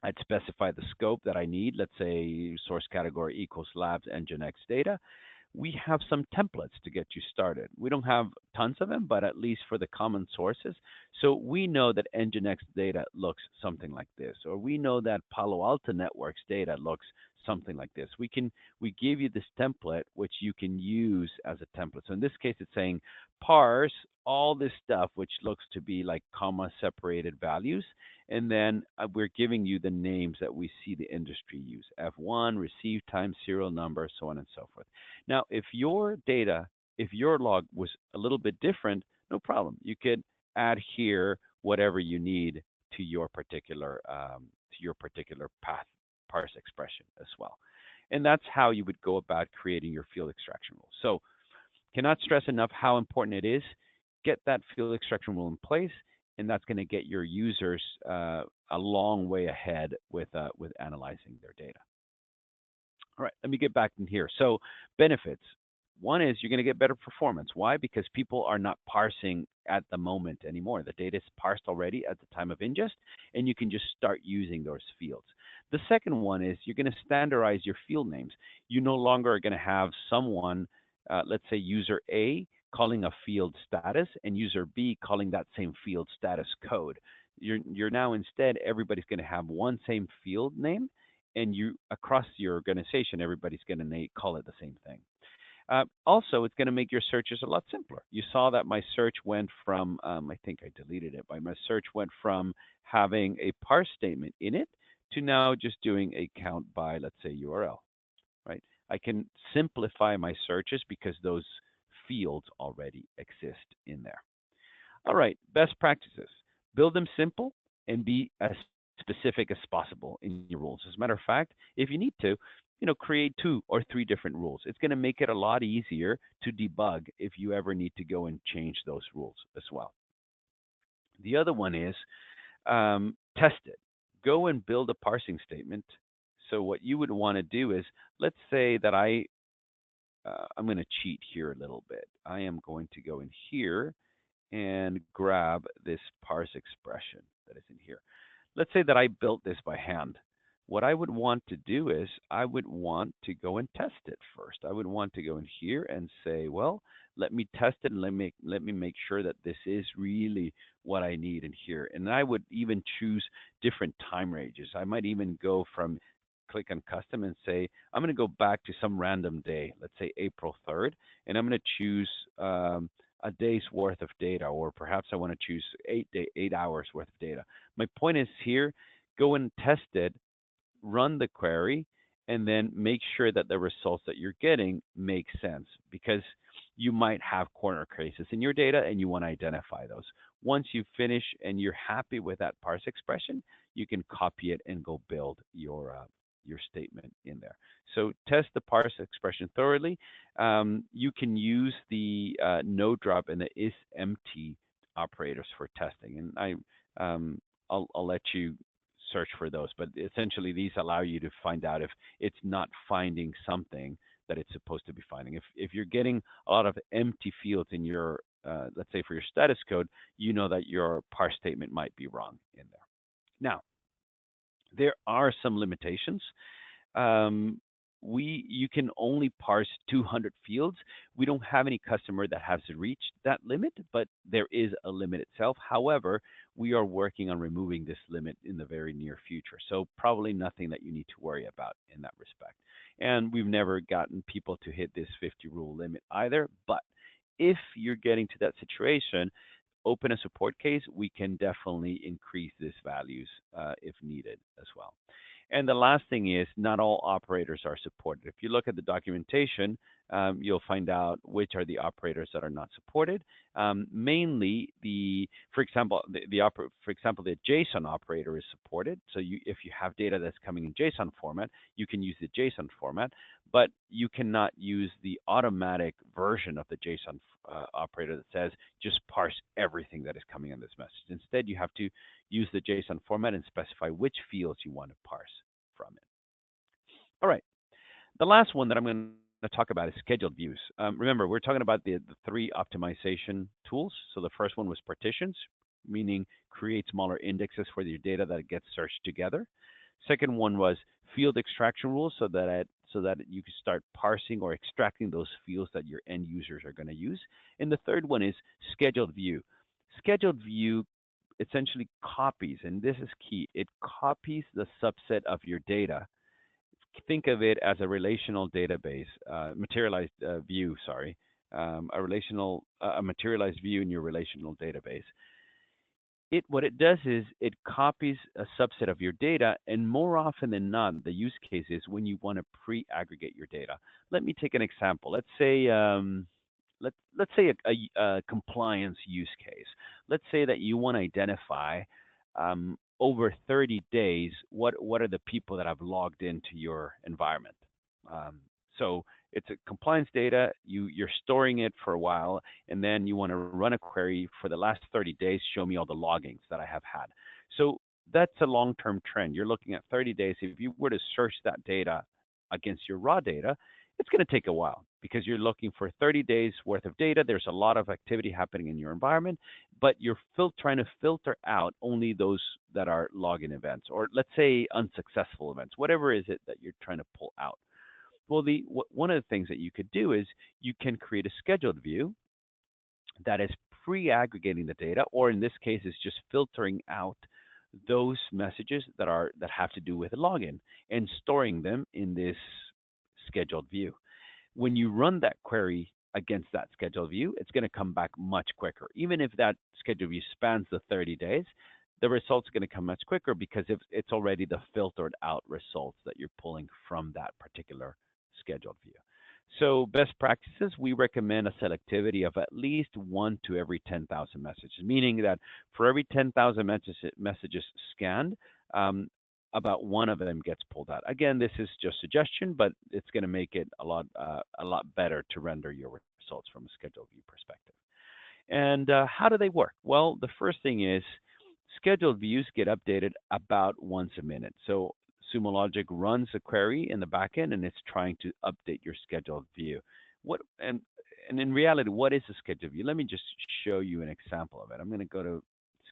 I'd specify the scope that I need. Let's say source category equals labs Nginx data. We have some templates to get you started. We don't have tons of them, but at least for the common sources. So we know that Nginx data looks something like this, or we know that Palo Alto Networks data looks something like this. We give you this template which you can use as a template. So in this case, it's saying parse all this stuff which looks to be like comma separated values, and then we're giving you the names that we see the industry use: F1, receive time, serial number, so on and so forth. Now, if your log was a little bit different, no problem. You could add here whatever you need to your particular path parse expression as well. And that's how you would go about creating your field extraction rule. So, cannot stress enough how important it is. Get that field extraction rule in place, and that's going to get your users a long way ahead with analyzing their data. All right, let me get back in here. So benefits. One is you're going to get better performance. Why? Because people are not parsing at the moment anymore. The data is parsed already at the time of ingest, and you can just start using those fields. The second one is you're going to standardize your field names. You no longer are going to have someone, let's say user A, calling a field status, and user B calling that same field status code. You're now instead, everybody's going to have one same field name, and you across your organization, everybody's going to call it the same thing. Also, it's going to make your searches a lot simpler. You saw that my search went from, I think I deleted it, but my search went from having a parse statement in it to now just doing a count by, let's say, URL, right? I can simplify my searches because those fields already exist in there. All right, best practices. Build them simple and be as specific as possible in your rules. As a matter of fact, if you need to, create 2 or 3 different rules. It's going to make it a lot easier to debug if you ever need to go and change those rules as well. The other one is test it. Go and build a parsing statement. So what you would want to do is, let's say that I'm going to cheat here a little bit. I am going to go in here and grab this parse expression that is in here. Let's say that I built this by hand. What I would want to do is I would want to go and test it first. I would want to go in here and say, well, let me test it and let me make sure that this is really what I need in here. And I would even choose different time ranges. I might even go from click on custom and say, I'm going to go back to some random day, let's say April 3rd, and I'm going to choose a day's worth of data, or perhaps I want to choose 8 hours worth of data. My point is here, go and test it, run the query, and then make sure that the results that you're getting make sense, because you might have corner cases in your data and you want to identify those. Once you finish and you're happy with that parse expression, you can copy it and go build your statement in there. So test the parse expression thoroughly. You can use the no drop and the is empty operators for testing, and I'll let you search for those. But essentially, these allow you to find out if it's not finding something that it's supposed to be finding. If you're getting a lot of empty fields in your, let's say for your status code, you know that your parse statement might be wrong in there. Now, there are some limitations. You can only parse 200 fields. We don't have any customer that has reached that limit, but there is a limit itself. However, we are working on removing this limit in the very near future. So probably nothing that you need to worry about in that respect. And we've never gotten people to hit this 50 rule limit either. But if you're getting to that situation, open a support case. We can definitely increase these values if needed as well. And the last thing is not all operators are supported. If you look at the documentation, you'll find out which are the operators that are not supported. Mainly for example, for example, the JSON operator is supported. So if you have data that's coming in JSON format, you can use the JSON format, but you cannot use the automatic version of the JSON operator that says just parse everything that is coming in this message. Instead, you have to use the JSON format and specify which fields you want to parse from it. All right. The last one that I'm going to talk about is scheduled views. Remember, we're talking about the three optimization tools. So the first one was partitions, meaning create smaller indexes for your data that gets searched together. Second one was field extraction rules, so that you can start parsing or extracting those fields that your end users are going to use. And the third one is scheduled view. Scheduled view essentially copies, and this is key, it copies the subset of your data. Think of it as a relational database, materialized view, sorry, a materialized view in your relational database. What it does is it copies a subset of your data, and more often than not, the use case is when you want to pre-aggregate your data. Let me take an example. Let's say let's say a compliance use case. Let's say that you want to identify over 30 days what are the people that have logged into your environment. So it's a compliance data. You're storing it for a while, and then you want to run a query for the last 30 days. Show me all the loggings that I have had. So that's a long-term trend. You're looking at 30 days. If you were to search that data against your raw data, it's going to take a while because you're looking for 30 days worth of data. There's a lot of activity happening in your environment, but you're trying to filter out only those that are login events, or let's say unsuccessful events, whatever is it that you're trying to pull out. Well, one of the things that you could do is you can create a scheduled view that is pre-aggregating the data, or in this case, is just filtering out those messages that have to do with a login and storing them in this scheduled view. When you run that query against that scheduled view, it's going to come back much quicker. Even if that scheduled view spans the 30 days, the results are going to come much quicker because it's already the filtered out results that you're pulling from that particular scheduled view. So best practices, we recommend a selectivity of at least 1 to every 10,000 messages, meaning that for every 10,000 messages scanned, about one of them gets pulled out. Again, this is just suggestion, but it's going to make it a lot better to render your results from a scheduled view perspective. And how do they work? Well, the first thing is scheduled views get updated about once a minute. So Sumo Logic runs a query in the backend, and it's trying to update your scheduled view. And in reality, what is a scheduled view? Let me just show you an example of it. I'm going to go to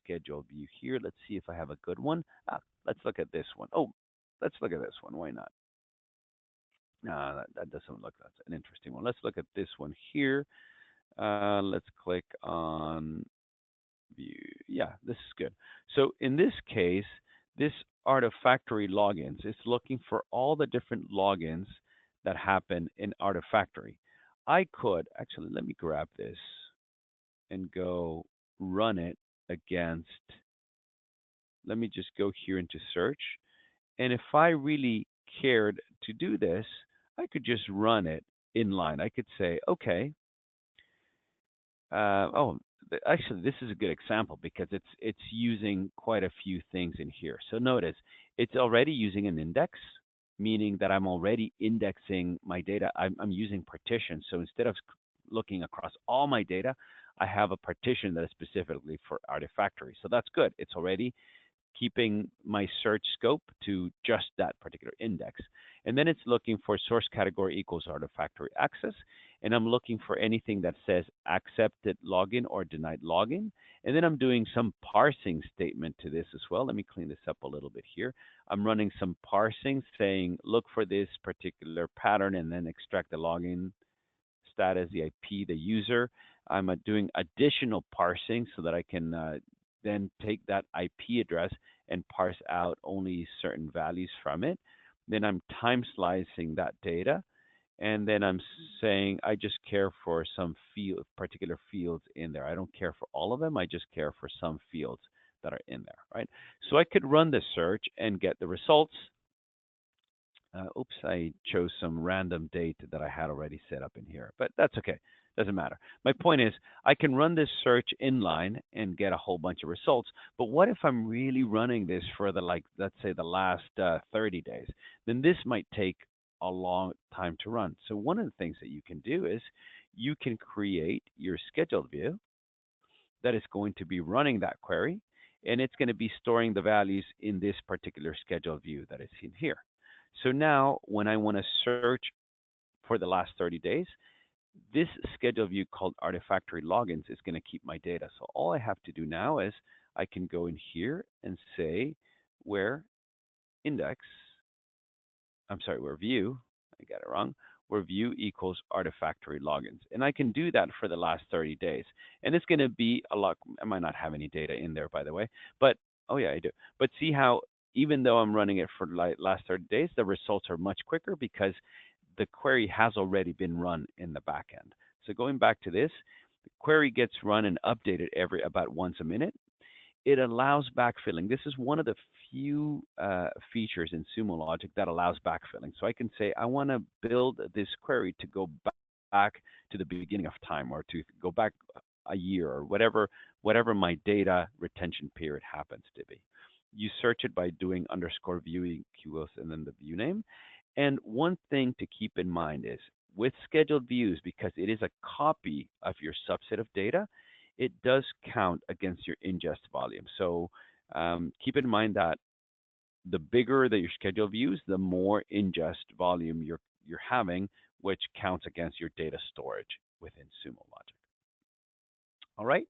scheduled view here. Let's see if I have a good one. Let's look at this one. Oh, let's look at this one. Why not? That doesn't look, that's an interesting one. Let's look at this one here. Let's click on view. Yeah, this is good. So in this case, this Artifactory logins is looking for all the different logins that happen in Artifactory. I could, actually, let me grab this and go run it against, let me just go here into search. And if I really cared to do this, I could just run it inline. I could say, okay, actually, this is a good example because it's using quite a few things in here. So notice, it's already using an index, meaning that I'm already indexing my data. I'm using partitions. So instead of looking across all my data, I have a partition that is specifically for Artifactory. So that's good. It's already keeping my search scope to just that particular index. And then it's looking for source category equals Artifactory access. And I'm looking for anything that says accepted login or denied login. And then I'm doing some parsing statement to this as well. Let me clean this up a little bit here. I'm running some parsing saying, look for this particular pattern and then extract the login status, the IP, the user. I'm doing additional parsing so that I can then take that IP address and parse out only certain values from it. Then I'm time slicing that data. And then I'm saying I just care for some particular fields in there. I don't care for all of them. I just care for some fields that are in there, right? So I could run the search and get the results Oops, I chose some random date that I had already set up in here, but that's okay. Doesn't matter. My point is, I can run this search inline and get a whole bunch of results. But what if I'm really running this for the, like, let's say the last 30 days? Then this might take a long time to run. So one of the things that you can do is you can create your scheduled view that is going to be running that query, and it's going to be storing the values in this particular schedule view that is in here. So now when I want to search for the last 30 days, this schedule view called Artifactory Logins is going to keep my data. So all I have to do now is I can go in here and say where index, I'm sorry, where view, I got it wrong, where view equals Artifactory Logins. And I can do that for the last 30 days. And it's going to be a lot, I might not have any data in there, by the way, but, oh yeah, I do. But see how, even though I'm running it for the last 30 days, the results are much quicker because the query has already been run in the back end. So going back to this, the query gets run and updated every about once a minute. It allows backfilling. This is one of the few features in Sumo Logic that allows backfilling. So I can say, I want to build this query to go back to the beginning of time, or to go back a year, or whatever my data retention period happens to be. You search it by doing underscore view equals and then the view name. And one thing to keep in mind is with scheduled views, because it is a copy of your subset of data, it does count against your ingest volume. So keep in mind that the bigger that your scheduled views, the more ingest volume you're having, which counts against your data storage within Sumo Logic. All right.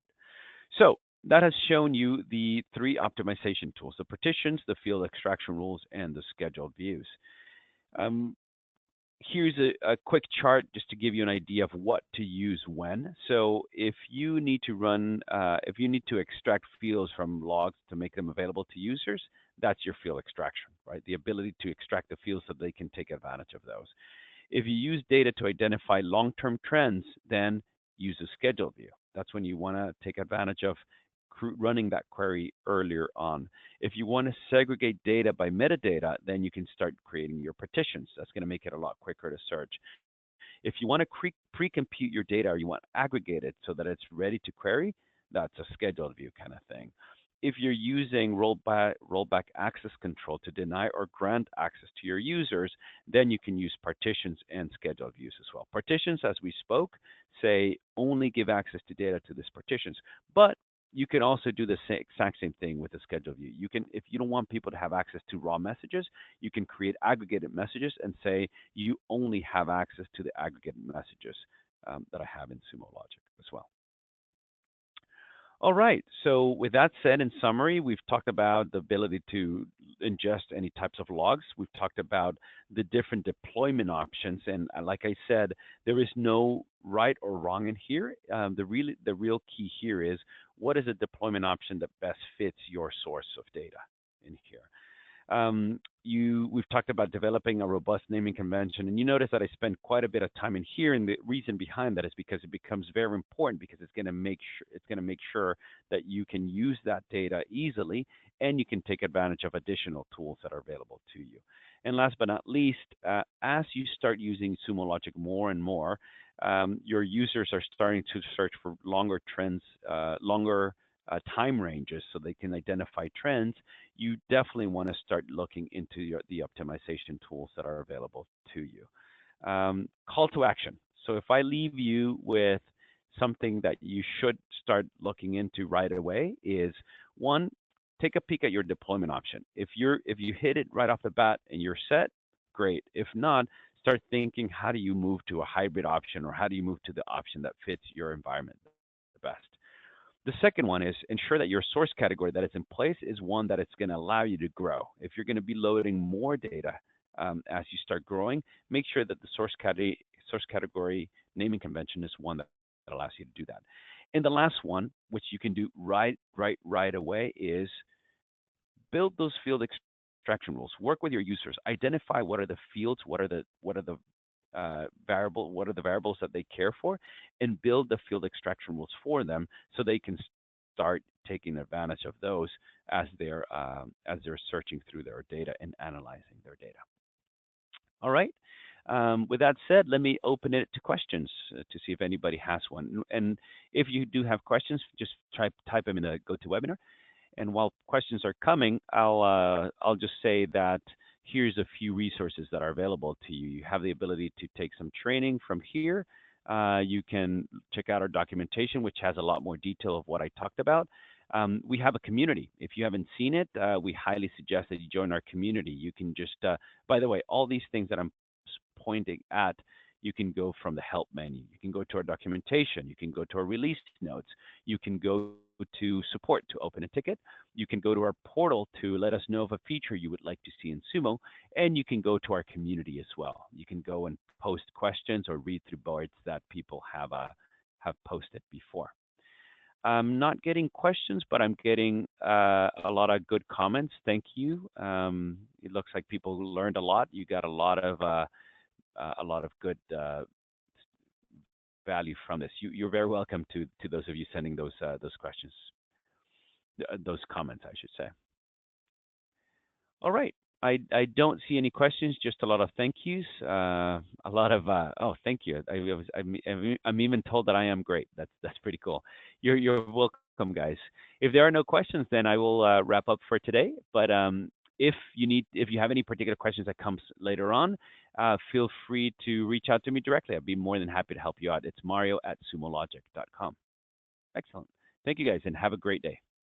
So that has shown you the three optimization tools: the partitions, the field extraction rules, and the scheduled views. Um, Here's a quick chart just to give you an idea of what to use when. So if you need to extract fields from logs to make them available to users, that's your field extraction, right? The ability to extract the fields so they can take advantage of those. If you use data to identify long-term trends, then use a schedule view. That's when you want to take advantage of running that query earlier on. If you want to segregate data by metadata, then you can start creating your partitions. That's going to make it a lot quicker to search. If you want to pre-compute your data, or you want to aggregate it so that it's ready to query, that's a scheduled view kind of thing. If you're using rollback access control to deny or grant access to your users, then you can use partitions and scheduled views as well. Partitions, as we spoke, say only give access to data to these partitions, but you can also do the exact same thing with the schedule view. You can, if you don't want people to have access to raw messages, you can create aggregated messages and say you only have access to the aggregated messages that I have in Sumo Logic as well. All right. So with that said, in summary, we've talked about the ability to ingest any types of logs. We've talked about the different deployment options, and like I said, there is no right or wrong in here. The real key here is what is a deployment option that best fits your source of data in here. We've talked about developing a robust naming convention, and you notice that I spend quite a bit of time in here, and the reason behind that is because it becomes very important, because it's going to make sure that you can use that data easily, and you can take advantage of additional tools that are available to you. And last but not least, as you start using Sumo Logic more and more, your users are starting to search for longer trends, longer time ranges, so they can identify trends. You definitely want to start looking into the optimization tools that are available to you. Call to action. So if I leave you with something that you should start looking into right away is, one, take a peek at your deployment option. If you hit it right off the bat and you're set, great. If not, start thinking, how do you move to a hybrid option, or how do you move to the option that fits your environment the best? The second one is ensure that your source category that is in place is one that it's going to allow you to grow. If you're going to be loading more data as you start growing, make sure that the source category naming convention is one that allows you to do that. And the last one, which you can do right away, is build those field extraction rules. Work with your users. Identify what are the fields, what are the variables that they care for, and build the field extraction rules for them so they can start taking advantage of those as they're searching through their data and analyzing their data. All right. With that said, let me open it to questions to see if anybody has one. And if you do have questions, just type them in the GoToWebinar. And while questions are coming, I'll just say that here's a few resources that are available to you. You have the ability to take some training from here. You can check out our documentation, which has a lot more detail of what I talked about. We have a community. If you haven't seen it, we highly suggest that you join our community. You can just, by the way, all these things that I'm pointing at, you can go from the help menu. You can go to our documentation. You can go to our release notes. You can go to support to open a ticket. You can go to our portal to let us know of a feature you would like to see in Sumo. And you can go to our community as well. You can go and post questions or read through boards that people have posted before. I'm not getting questions, but I'm getting a lot of good comments. Thank you. It looks like people learned a lot. You got a lot of good value from this. You're very welcome to those of you sending those questions, those comments, I should say. All right. I don't see any questions, just a lot of thank yous. A lot of oh, thank you. I'm even told that I am great. That's pretty cool. You're welcome, guys. If there are no questions, then I will wrap up for today. But if you have any particular questions that comes later on, feel free to reach out to me directly. I'd be more than happy to help you out. It's Mario at sumologic.com. Excellent. Thank you, guys, and have a great day.